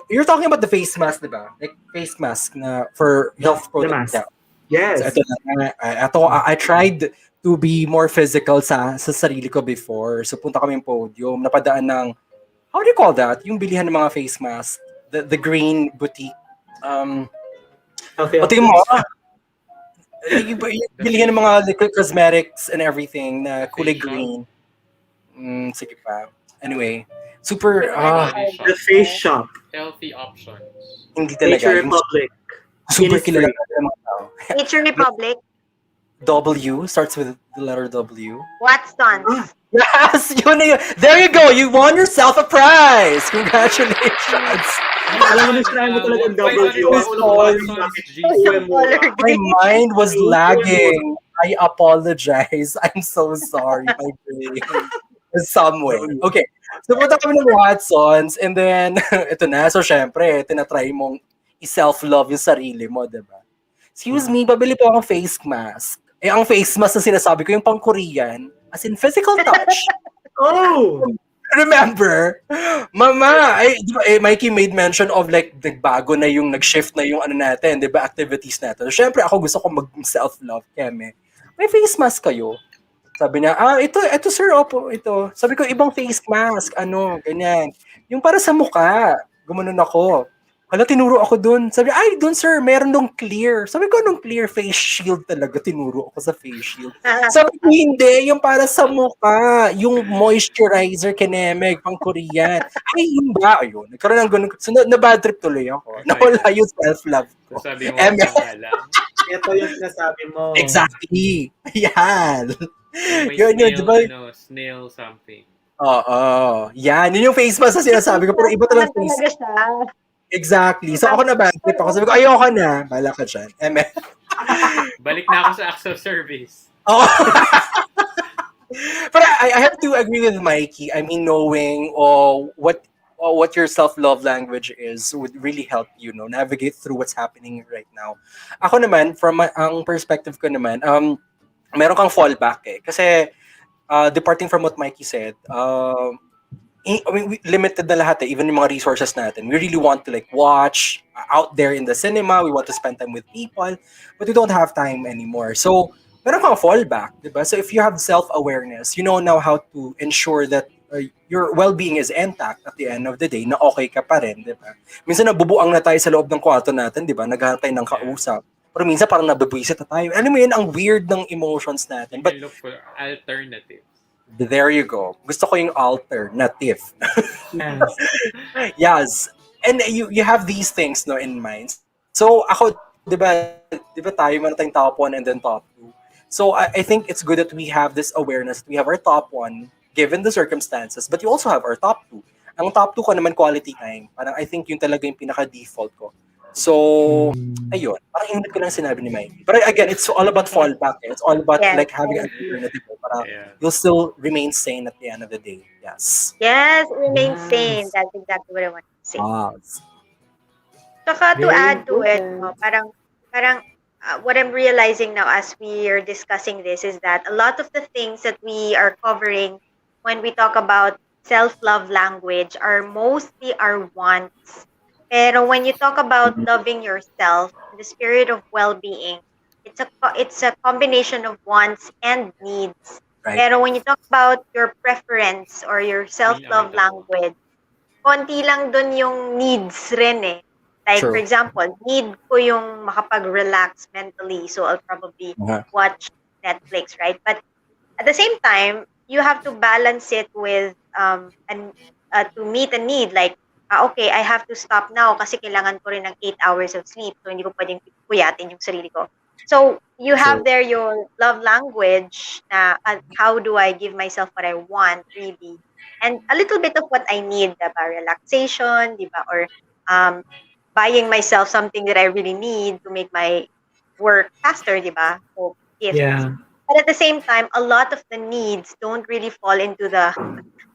you're talking about the face mask, di ba? Like, face mask na for health products.
Yes.
So, I tried to be more physical sa sarili ko before. So, punta kami yung podium, napadaan ng how do you call that? Yung bilihan ng mga face mask. The green boutique. Tingin mo, yung bilihan ng mga liquid cosmetics and everything na kulay green. Sige pa. Anyway, super...
the face shop.
Healthy options.
Hindi talaga.
Nature Republic.
Super kilala ng mga tao.
Nature Republic.
W, starts with the letter W.
Watsons.
Yes, yun na yun. There you go. You won yourself a prize. Congratulations.
Alam mo, na-try mo talaga ang W.
My mind was lagging. I apologize. I'm so sorry. My brain is somewhere. Okay. So, punta kami ng Watsons and then, ito na. So, syempre, tinatry mong i-self-love yung sarili mo, diba? Excuse me, babili po akong face mask. Ang face mask na sinasabi ko, yung pang-Korean, as in physical touch.
Oh!
Remember? Mama, Mikey made mention of like, nagbago na yung, nag-shift na yung natin, di ba, activities natin. So, syempre, ako gusto ko mag-self-love, keme. May face mask kayo? Sabi niya, ito sir, opo, ito. Sabi ko, ibang face mask, ganyan. Yung para sa mukha, gumanon ako. Hala, tinuro ako dun. Sabi, ay, dun sir, meron dong clear. Sabi ko, anong clear face shield talaga? Tinuro ako sa face shield. Sabi ko, hindi, yung para sa mukha. Yung moisturizer kinemeg, pang Korean. Ay, yun ba? Ayun, nagkaroon ng ganun. So, na-bad trip tuloy ako. Nawala yung self-love ko.
Sabi mo,
Eme.
wala.
Ito yung sinasabi mo.
Exactly. Ayan.
May
Yun,
snail,
di ba?
snail something.
Oo. Yan, yun yung face mask na sinasabi ko. Pero iba talagang face.
Talaga siya.
Exactly. So ako na-bad trip ako. Sabi ko, ayoko na. Bala ka dyan. Eme.
Balik na ako sa acts of service.
Oh. But I have to agree with Mikey. I mean, knowing what your self-love language is would really help you know navigate through what's happening right now. Ako naman, from ang perspective ko naman, meron kang fallback eh. Kasi departing from what Mikey said, I mean, limited na lahat eh, even yung mga resources natin. We really want to like watch out there in the cinema, we want to spend time with people, but we don't have time anymore. So, meron kang fallback, di ba? So if you have self-awareness, you know now how to ensure that your well-being is intact at the end of the day, na okay ka pa rin, di ba? Minsan nabubuang na tayo sa loob ng kwarto natin, di ba? Naghahanap tayo ng kausap. Pero minsan parang nabibwisit na tayo. Alam mo yun, ang weird ng emotions natin.
You
But
can look for alternatives.
there you go. Gusto ko yung alternative.
Yes.
Yes. And you have these things no in mind. So ako, 'di ba tayo man tayong top 1 and then top 2. So I think it's good that we have this awareness. We have our top 1 given the circumstances, but you also have our top 2. Ang top 2 ko naman quality time. Parang I think yun talaga yung pinaka-default ko. So, ayun. Parang ingat ko lang sinabi ni Mikey. But again, it's all about fallback. Eh. It's all about
Yes.
like having an alternative. Para
Yeah.
you'll still remain sane at the end of the day. Yes.
Yes, remain
Yes.
sane. That's exactly what I want to say.
Yes.
Saka to
Very
add to it,
important.
parang what I'm realizing now as we are discussing this is that a lot of the things that we are covering when we talk about self-love language are mostly our wants. Pero when you talk about loving yourself, the spirit of well-being, it's a combination of wants and needs.
Right.
Pero when you talk about your preference or your self-love language, konti lang dun yung needs rin eh. Like,
True.
for example, need ko yung makapag-relax mentally, so I'll probably
Uh-huh.
watch Netflix, right? But at the same time, you have to balance it with to meet a need. Like, okay, I have to stop now kasi kailangan ko rin ng 8 hours of sleep. So, hindi ko pwedeng kuyatin yung sarili ko. So, you have there your love language na how do I give myself what I want, really. And a little bit of what I need, diba? Relaxation, diba? Or buying myself something that I really need to make my work faster, diba? So, gifts.
Yeah.
But at the same time, a lot of the needs don't really fall into the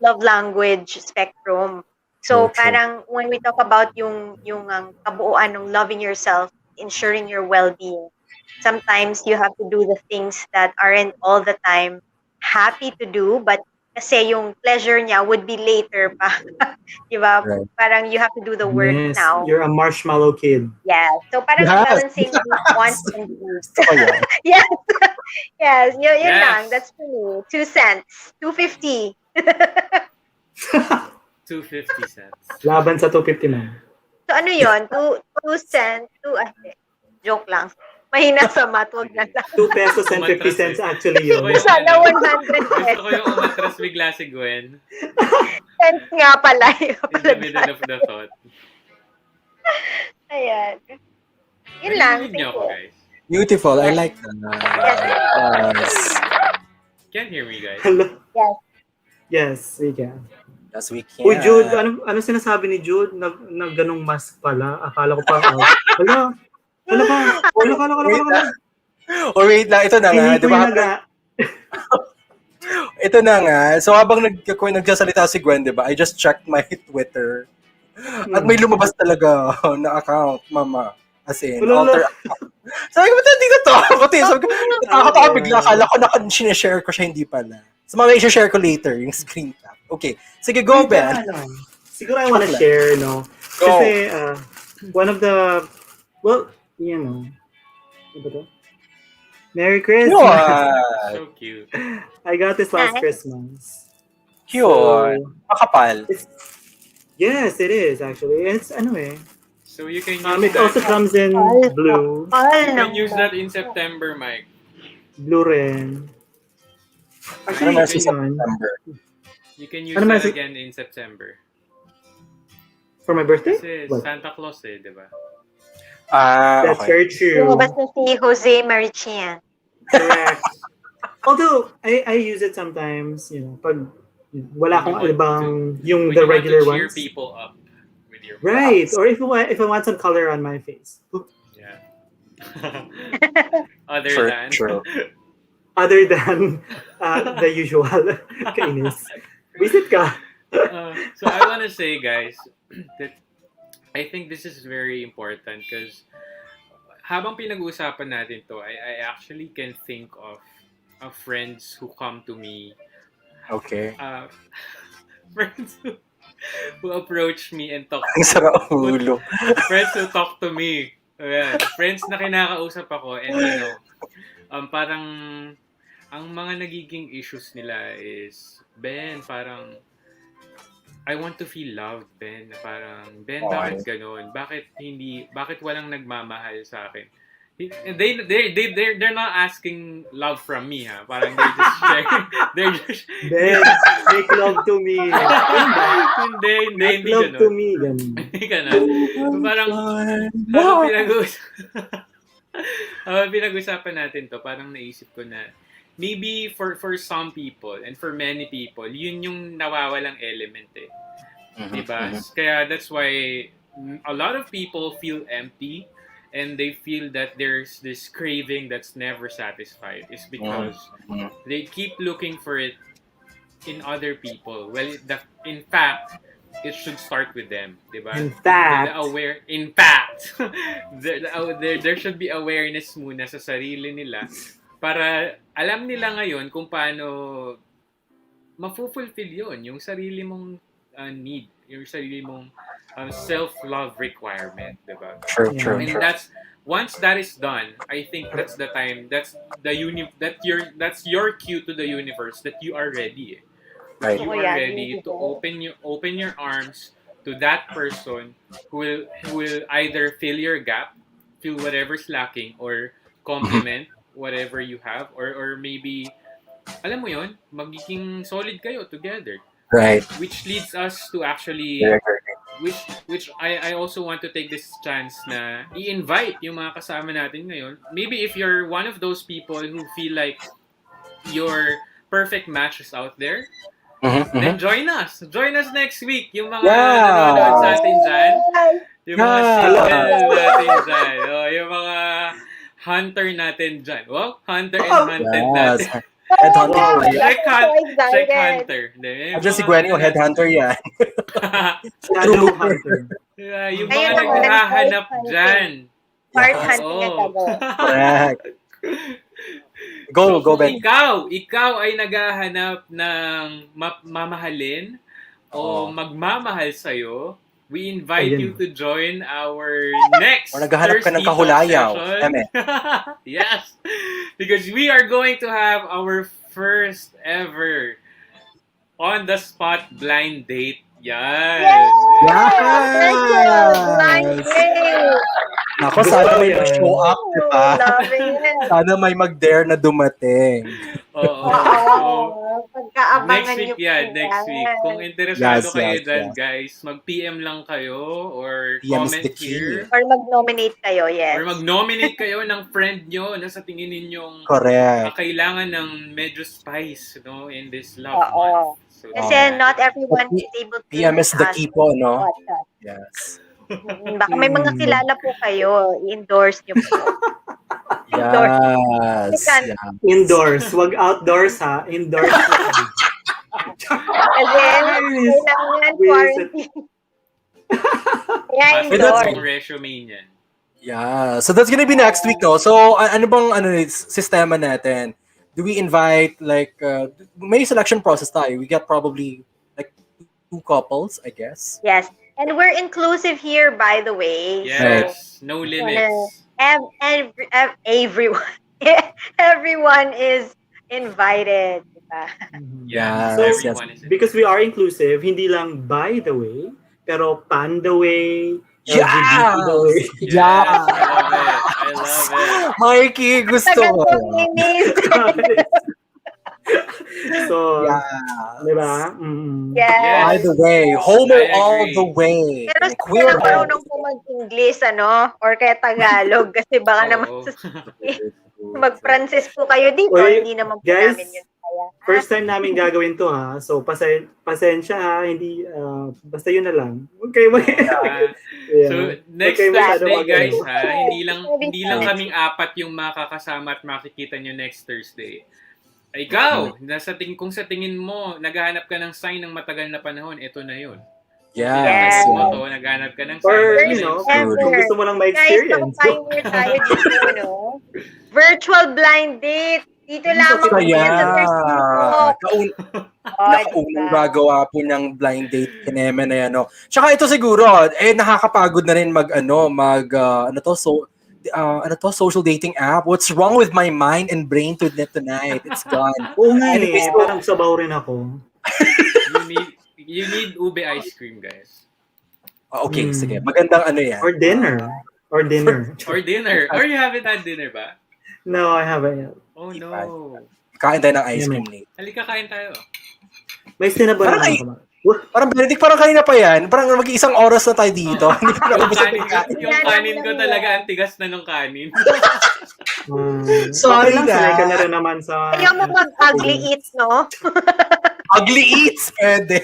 love language spectrum. So,
True.
parang when we talk about yung kabuuan ng loving yourself, ensuring your well-being, sometimes you have to do the things that aren't all the time happy to do, but kasi yung pleasure niya would be later pa. Diba?
Right.
Parang you have to do the work
Yes,
now.
you're a marshmallow kid.
Yeah. So parang
Yes.
balancing wants and needs.
Gusto ko yan.
Yes. Yes. Yun
Yes.
lang. That's for me. 2 cents. 2.50.
250 cents.
Laban sa 250 man.
So ano yun? 2 cents. Joke lang. Mahina sa math. Wag na lang.
2 pesos and 50 cents actually yun.
Gusto ko
Sana
yung-
100
Gusto ko
pesos.
yung umatras bigla si Gwen
Cents nga pala. Yung
in
pala
the middle of the thought.
Ayan. Yun lang.
Narinig niyo ako,
Sige.
guys.
Beautiful. I like that. Yes.
Can't hear me, guys.
Hello?
Yes.
Yes, we can.
Yes, we can.
Uy, Jude, ano sinasabi ni Jude? Nag ganong mask pala. Akala ko pa out. Hala.
Or wait lang, ito na nga.
Hindi
Di
ko
ba?
yung naga.
Ito na nga. So habang nagsasalita si Gwen, di ba? I just checked my Twitter. At may lumabas talaga na account, mama. As in,
Wala.
alter account. Sabi ko, ba't dito to? Pati, sabi ko, nakakatawa bigla. Akala ko na sinishare ko siya, hindi pala. So mamaya i-share ko later, yung screen cap. Okay. Sige, go, Ben.
Siguro I wanna share, no?
Go.
Kasi, one of the, well, you know, ano ba to? Merry Christmas!
Yun.
So cute.
I got this last
Nice.
Christmas.
Cute. Makapal.
Yes, it is actually. It's, ano eh,
So you can use
It also
that.
comes in blue.
You can use that in September, Mike.
Blue rin.
Ano
Actually,
meron sa
yun.
September?
You can use
Ano
that
meron-
again in September.
For my birthday?
Kasi
What?
Santa Claus di ba?
That's
Okay.
very true.
Lumabas na si Jose Marichian.
Correct. Although, I use it sometimes, pag wala akong
When you want
ibang, yung
When
the
you want
regular
to cheer
ones.
people up with your
Right. Or if I want some color on my face.
Yeah. Other
True,
than
true.
Other than the usual kainis. Visit ka.
So I want to say, guys, that I think this is very important because habang pinag-uusapan natin to, I actually can think of friends who come to me,
Okay.
friends who approach me and talk
Ang sarap ulo.
friends who talk to me. Ayan. Friends na kinakausap ako and parang ang mga nagiging issues nila is, Ben, parang I want to feel loved, Ben. Parang, Ben, bakit ganun? Bakit walang nagmamahal sa akin? They're not asking love from me, ha? Parang they're just
Then, make love to me.
hindi
Make love
ganun.
to me. Ganun.
Hindi ganun. So, parang, habang pinag-usapan natin to, parang naisip ko na, maybe for some people and for many people, yun yung nawawalang element eh. Diba? Kaya that's why a lot of people feel empty and they feel that there's this craving that's never satisfied. It's because they keep looking for it in other people. Well, in fact, it should start with them, diba?
In fact,
there should be awareness muna sa sarili nila para alam nila ngayon kung paano ma-fulfill yun, yung sarili mong need, yung sarili mong self-love requirement, diba?
True.
And that's once that is done, I think that's the time, that's your cue to the universe that you are ready.
Right.
You are ready to open your arms to that person who will either fill your gap, fill whatever's lacking, or complement whatever you have, or maybe alam mo yon, magiging solid kayo together.
Right.
Which leads us to actually which I also want to take this chance na i-invite yung mga kasama natin ngayon. Maybe if you're one of those people who feel like your perfect match is out there, then join us. Join us next week. Yung mga nanonood sa atin dyan. Yung mga single natin dyan. Yung mga hunter natin dyan. Well, hunter and hunted natin.
Headhunter.
Check hunter.
Diyan si Gwen yung headhunter yan.
Shadow hunter.
Yung mga naghahanap dyan.
Part hunting na tago.
Correct. Go, Ben.
Ikaw ay naghahanap ng mamahalin o magmamahal sa'yo. We invite you to join our next
O naghahanap ka ng
Thirsty
kahulayaw.
Talk session. Yes. Because we are going to have our first ever on-the-spot blind date. Yan.
Yes! Ako, sana may mag-show up, di ba? Sana may mag-dare na dumating.
Oo.
Pagkaabangan
Next week
niyo
yan,
po
next
yan.
week. Kung interesado kayo
Yes.
dyan, guys, mag-PM lang kayo or
PM is
comment
the key.
here.
Or mag-nominate kayo, yes.
Or mag-nominate kayo ng friend nyo na sa tingin ninyong
Correct.
kailangan ng medyo spice in this love
Oo.
month. So,
Kasi not everyone is able to
PM is the
us
key po, no?
watch us.
Yes.
Baka may mga kilala po kayo, i-endorse nyo po.
Yes.
Kan-
Yeah.
Indoors. Wag outdoors, ha? Indoors.
Kasi kailangan quarantine. Kaya
Pasok
indoors.
yung resume niyan.
Yeah. So that's gonna be next week, no? So ano bang sistema natin? Do we invite may selection process tayo? We got probably like 2 couples, I guess.
Yes. And we're inclusive here, by the way.
Yes. No limits.
Everyone. Everyone is invited. Diba?
Yeah.
Yes,
Everyone is
Because we are inclusive, hindi lang by the way, pero pan the way,
Yes!
Yes,
Yeah!
I love it.
Mikey, gusto
Tagal
ko.
kong inis.
So,
Yeah.
di ba? Mm.
By
Yes.
the way, homo
I
all
agree.
the way.
Pero
And
sana
queer all
marunong po mag-English, ano? Or kaya Tagalog. Kasi baka naman
Oo.
mag-Francis po kayo dito.
Oy,
Hindi naman po
guys,
namin yun kaya.
First time namin gagawin to ha. So, pasensya ha. Hindi, basta yun na lang. Okay, yeah.
So next
Okay, masyado
Thursday,
mag-
guys, ha, hindi lang
Okay.
kaming apat yung makakasama at makikita nyo next Thursday. Ikaw, kung sa tingin mo, naghahanap ka ng sign ng matagal na panahon, ito na yun.
Yes.
Yes.
Mo to, naghahanap ka ng sign.
Or,
ito
you
na
know,
yun.
kung gusto mo lang
Guys,
ma-experience.
pag-pioneer tayo dito, no? Virtual blind date. Dito lamang po
Kaya,
yan sa Thursday po.
nakaunang gagawa po ng blind date kineme na yan, no? Tsaka ito siguro, nakakapagod na rin social dating app. What's wrong with my mind and brain tonight? It's gone.
Oo nga
Anyways,
parang sabaw rin ako.
You need ube ice cream, guys.
Okay, sige. Magandang yan.
Or dinner.
Or dinner. Or you haven't had dinner ba?
No, I haven't yet.
Oh no.
Kain tayo ng ice cream late.
Halika, kain tayo.
May sinabaran
Parang
ako ba?
Parang Benedict, parang kanina pa yan. Parang mag-iisang oras na tayo dito. Hindi ko na
Yung
ubos
yung kanin ko talaga, ang tigas na nung kanin.
Sorry
okay lang,
na.
sanay ka na rin naman sa...
Ayaw mo mag-ugly eat, no?
Ugly eats, pwede.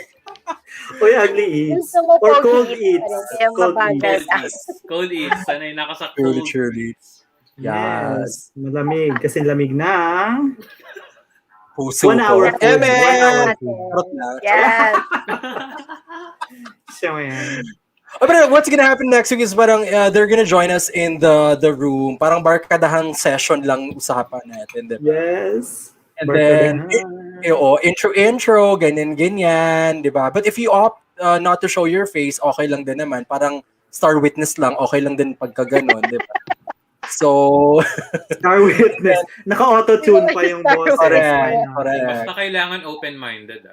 Uy, ugly eats.
Gusto mo
Or
pogi
cold
eats
eats.
pa rin, kaya
Cold
mabagal
eats.
ka.
Cold eats. Sanay naka sa cold.
Truly.
Yes. Malamig. Kasi lamig na.
Puso
1
ko.
hour food.
Eme!
1 hour food.
Charot na.
Yes.
Siya mo yan.
Oh, but what's gonna happen next week is parang they're gonna join us in the room. Parang barkadahang session lang usapan natin. Diba?
Yes.
And then, intro, ganyan, di ba? But if you opt not to show your face, okay lang din naman. Parang star witness lang, okay lang din pagka ganon, di ba? So,
Star witness. Naka-auto-tune pa yung boss.
correct.
Basta kailangan open-minded.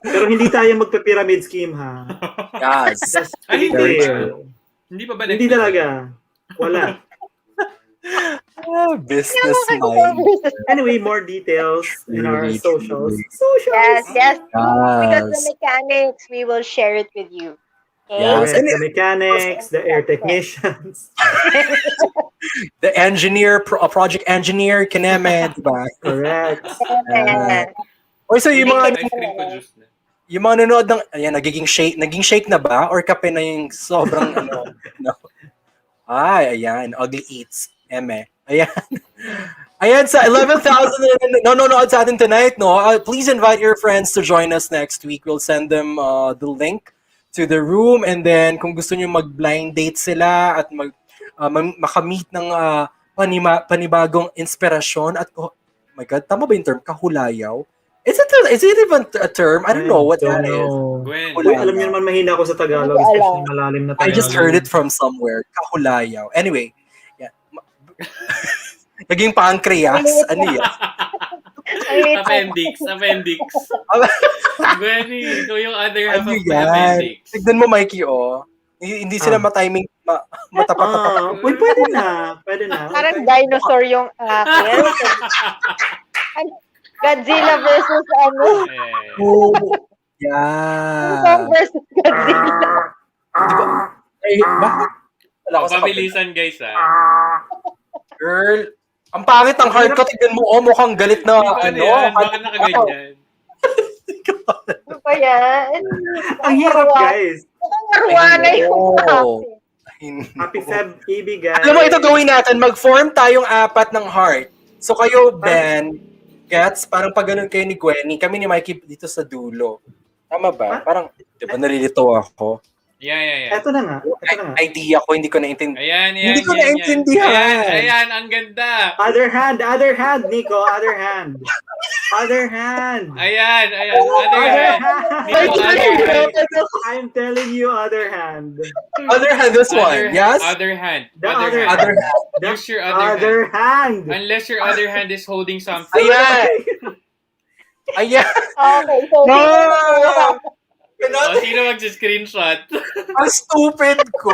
Pero hindi tayo magpa-pyramid scheme, ha?
Yes.
Just to
Ay,
be
hindi.
clear.
Hindi pa ba
Hindi talaga. Wala.
Business mind.
Anyway, more details in our
Really,
socials.
truly.
Yes, yes. Because the
Yes.
mechanics, we will share it with you. Okay?
Yes.
Yes, the mechanics, the air technicians.
The engineer, project engineer, kineme, di ba?
Correct.
Amen.
O so yung mga
Ice cream ko juice na.
yung mga nanonood ng ayan naging shake na ba or kape na yung sobrang no. Ay, ayan, ugly eats. Eme. Ayan. Ayan sa 11,000 nanonood sa atin tonight, no? Please invite your friends to join us next week. We'll send them the link to the room, and then kung gusto niyo mag-blind date sila at makamit ng panibagong inspirasyon at oh my God, tama ba yung term? Kahulayaw? Is it even a term? I don't know what that is.
Gwen.
Uy, alam niyo naman mahina ako sa Tagalog,
Hindi ko alam.
especially malalim na
I
Tagalog.
just heard it from somewhere. Kahulayaw. Anyway, yeah. Naging pancreas. Ano yan?
Appendix. Gwen, ito yung other half
Ano
of the
yan?
appendix.
Tignan mo, Mikey, oh. Hindi sila matiming, matapat.
Uy, pwede na. Pwede na.
Parang dinosaur yung akin. Godzilla versus ano?
Oh,
Kong
yeah.
versus Godzilla.
Eh, bakit? Wala ako sa kapit.
Pabilisan, guys, ha?
Girl, ang pangit ng heart ko. Tignan mo, oh, mukhang galit na,
Ano yan? Bakit nakaganyan?
Ano ba yan?
Ang hirap, guys.
Naruwana yung
Oh.
akin.
Happy Feb, EB, guys.
Alam mo, ito gawin natin. Mag-form tayong apat ng heart. So kayo, Ben, gets, parang pag ganun kayo ni Gwenny, kami ni Mikey dito sa dulo. Tama ba? Parang, di ba nalilito ako?
Yeah.
Ito na nga.
Idea ko, hindi ko naintindihan.
Ayan.
Hindi ko naintindihan.
Ayan, ang ganda.
Other hand, Nico. Other hand.
Ayan. Other hand. Nico, other hand.
I'm telling you, other hand.
Other hand, this one. Yes?
Other hand.
The
Other
Other
hand.
hand.
Use your other
Other
hand.
hand.
Unless your other hand is holding something.
Ayan. Ayan.
Okay, so
No!
Sino mag-screenshot?
Ang stupid ko.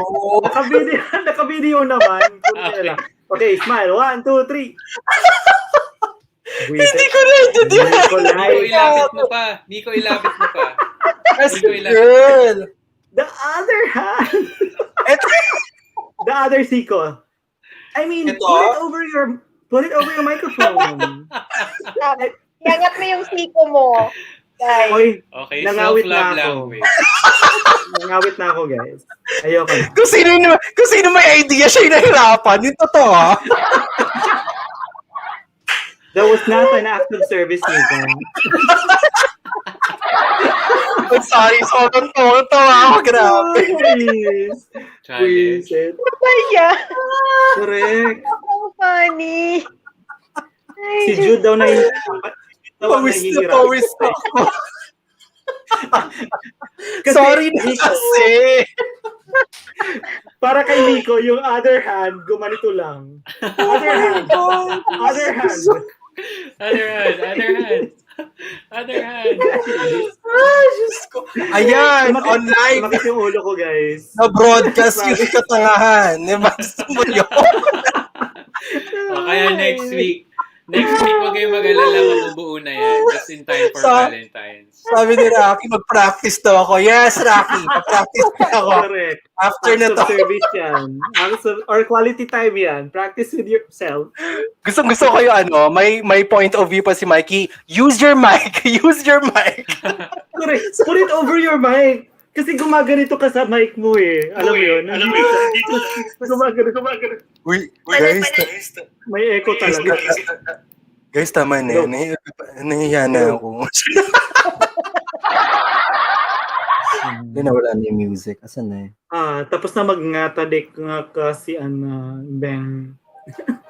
Naka-video naman.
Okay.
Okay, smile. 1, 2, 3.
Hindi ko naintindihan.
Nico, ilapit mo pa. Nico, ilapit mo pa.
Girl.
The other hand. The other Siko. I mean,
Ito?
put it over your microphone.
Iangat mo yung siko mo. Guys.
Oy,
Okay,
Nangawit
self-love
na ako.
language.
nangawit na ako, guys. Ayoko na.
Kung sino may idea, siya yung nahirapan. Yung totoo, ha?
That was not an act of service, Nico.
I'm sorry, sobrang tawa ako. Grabe.
Please.
Challenge.
Please.
Kaya.
Correct.
Ang funny. Ay,
Si Jude daw na
Pawis na ako. Sorry na
Nico,
kasi.
para kay Nico, yung other hand, gumanito lang. Other hand. Other hand.
Other hand.
Ay, Diyos ko. Ayan,
Sumakit-
online.
Sumakit yung ulo ko, guys.
Na-broadcast yung katangahan. Diba? Gusto mo yun?
O kaya next week, huwag kayong mag-alala, mabubuo na yan. Just in time for Valentine's.
Sabi ni Rocky, mag-practice daw ako. Yes, Rocky, mag-practice na ako.
Correct.
After na
Acts
to.
of service yan. Or quality time yan. Practice with yourself.
Gusto ko yung may point of view pa si Mikey. Use your mic. Use your mic.
Correct. Put it over your mic. Kasi gumaganito ka sa mic mo eh. Alam mo yun? Gumaganito.
Uy, guys,
May echo talaga.
guys, tama na yan. Nahiya na ako. Wala na yung music. Asan na
Tapos na mag-ngatadik nga kasi Beng.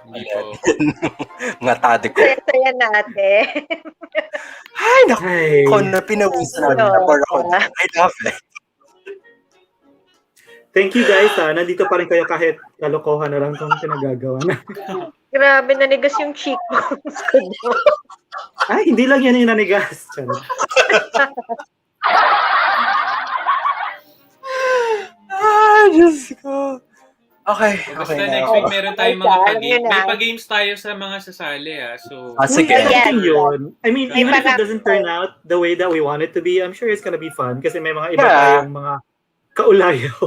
Hindi ko.
Nga tade ko.
saya natin.
Ay, naku.
Ay.
Ako na pinawisan namin. Napar ako. I love it.
Thank you guys. Nandito pa rin kayo kahit kalokohan na lang itong pinagagawa na.
Grabe, nanigas yung cheekbones ko doon.
Ay, hindi lang yan yung nanigas. Charot.
Diyos ko. Okay,
Basta
okay
next
na.
week meron tayong mga
Ay,
pag-games.
yun na.
May pag-games tayo sa mga sasali So,
Sige.
Yeah.
Yun. I mean,
Ay,
even if it
parang-
doesn't turn out the way that we want it to be, I'm sure it's gonna be fun kasi may mga iba
Yeah.
tayong mga kaulayaw.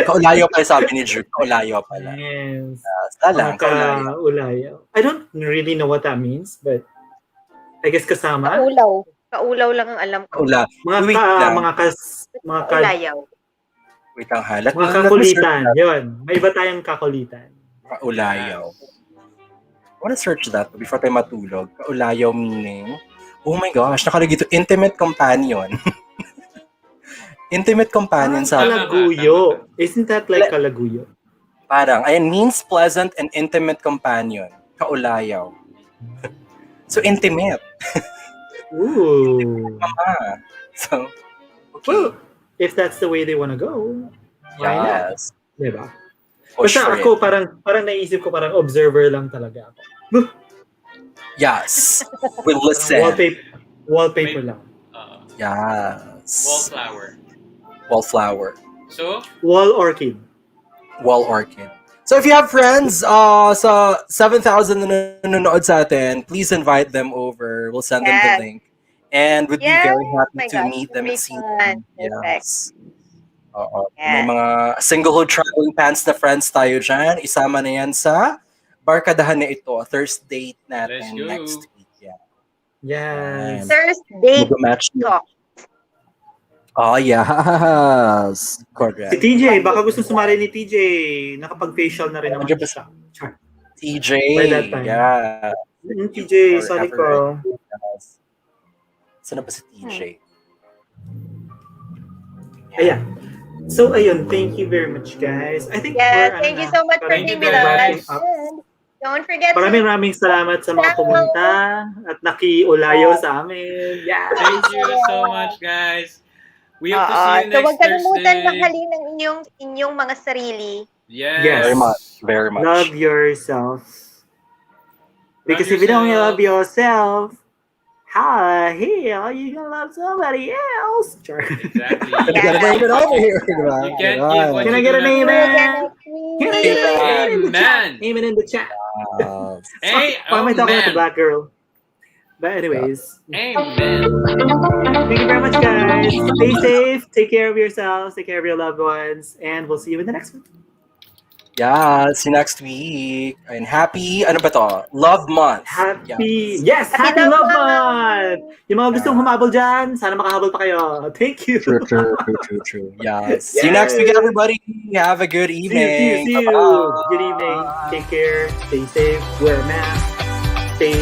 Kaulayaw pala sabi ni Drew. Kaulayaw pala.
Yes.
Salang, kaulayaw.
Kaulayaw. I don't really know what that means, but I guess kasama.
Kaulaw. Kaulaw lang ang alam ko.
Kaula.
Mga
Wait lang.
Kaulayaw.
Wait lang, halat.
mga kakulitan. Yun. May iba tayong kakulitan.
Kaulayaw. I wanna search that before tayo matulog. Kaulayaw meaning, oh my gosh, nakalagay ito, intimate companion. Intimate companion sa
Kalaguyo. Isn't that like kalaguyo?
parang, ayan, means pleasant and intimate companion. Kaulayaw. So, intimate.
Ooh.
So, okay.
Well, if that's the way they wanna go, why not?
Yes.
Diba?
Push
Basta
for
ako,
it.
parang naisip ko, parang observer lang talaga ako.
Yes. We'll
Parang
listen.
wallpaper lang.
Yes.
wallflower.
Wallflower.
So,
Wall orchid.
Wall orchid. So if you have friends sa 7,000 na nanonood sa atin, please invite them over. We'll send them
Yes.
the link. And we'd be
Yes.
very happy
My
to
gosh,
meet them and
it'll be
see
fun.
them.
Perfect.
Yes. Oo.
Yes.
May mga singlehood traveling pants na friends tayo dyan. Isama na yan sa barkadahan na ito. Thursday natin
Let's go.
next week. Yeah.
Yes.
Thursday
Mag-match na.
talk.
Oh, yes. Correct.
Si TJ, baka gusto sumali ni TJ. Nakapag-facial na rin naman
100%.
siya.
TJ.
By that time.
Yeah.
TJ, sorry ko.
Yes. Saan na ba si TJ?
Ayan. So, ayun. Thank you very much, guys. I think
Yes,
we're,
thank you so much for
Thank you,
being with
guys.
us. And don't forget
Maraming salamat sa mga pumunta at nakiulayo sa amin. Yeah.
thank you so much, guys. We hope to see you
So
next
huwag kalimutan
Thursday.
mahalin ang inyong mga sarili.
Yes.
Yes.
Very much. Very much.
Love yourself. Because
Love
if you don't
yourself.
love yourself, how the hell you gonna love somebody else? Sure.
Exactly.
You gotta bring it over here. diba?
You can't
Diba?
give what
Can I
you
get
do
an
not-
amen? Can I get an amen in the chat?
Amen.
Amen in the chat.
Hey,
Why am I talking like a
amen.
black girl? But anyways,
Amen.
thank you very much, guys. Stay safe. Take care of yourselves. Take care of your loved ones. And we'll see you in the next one.
Yeah, see you next week. And happy, ano ba to? Love Month.
Happy,
Yes.
yes, happy
Love
love
Month!
month! Yung mga gustong humabol dyan, sana makahabol pa kayo. Thank you.
True. Yeah. See you next week, everybody. Have a good evening.
See you.
Bye-bye.
Good evening. Take care. Stay safe. Wear a mask. Stay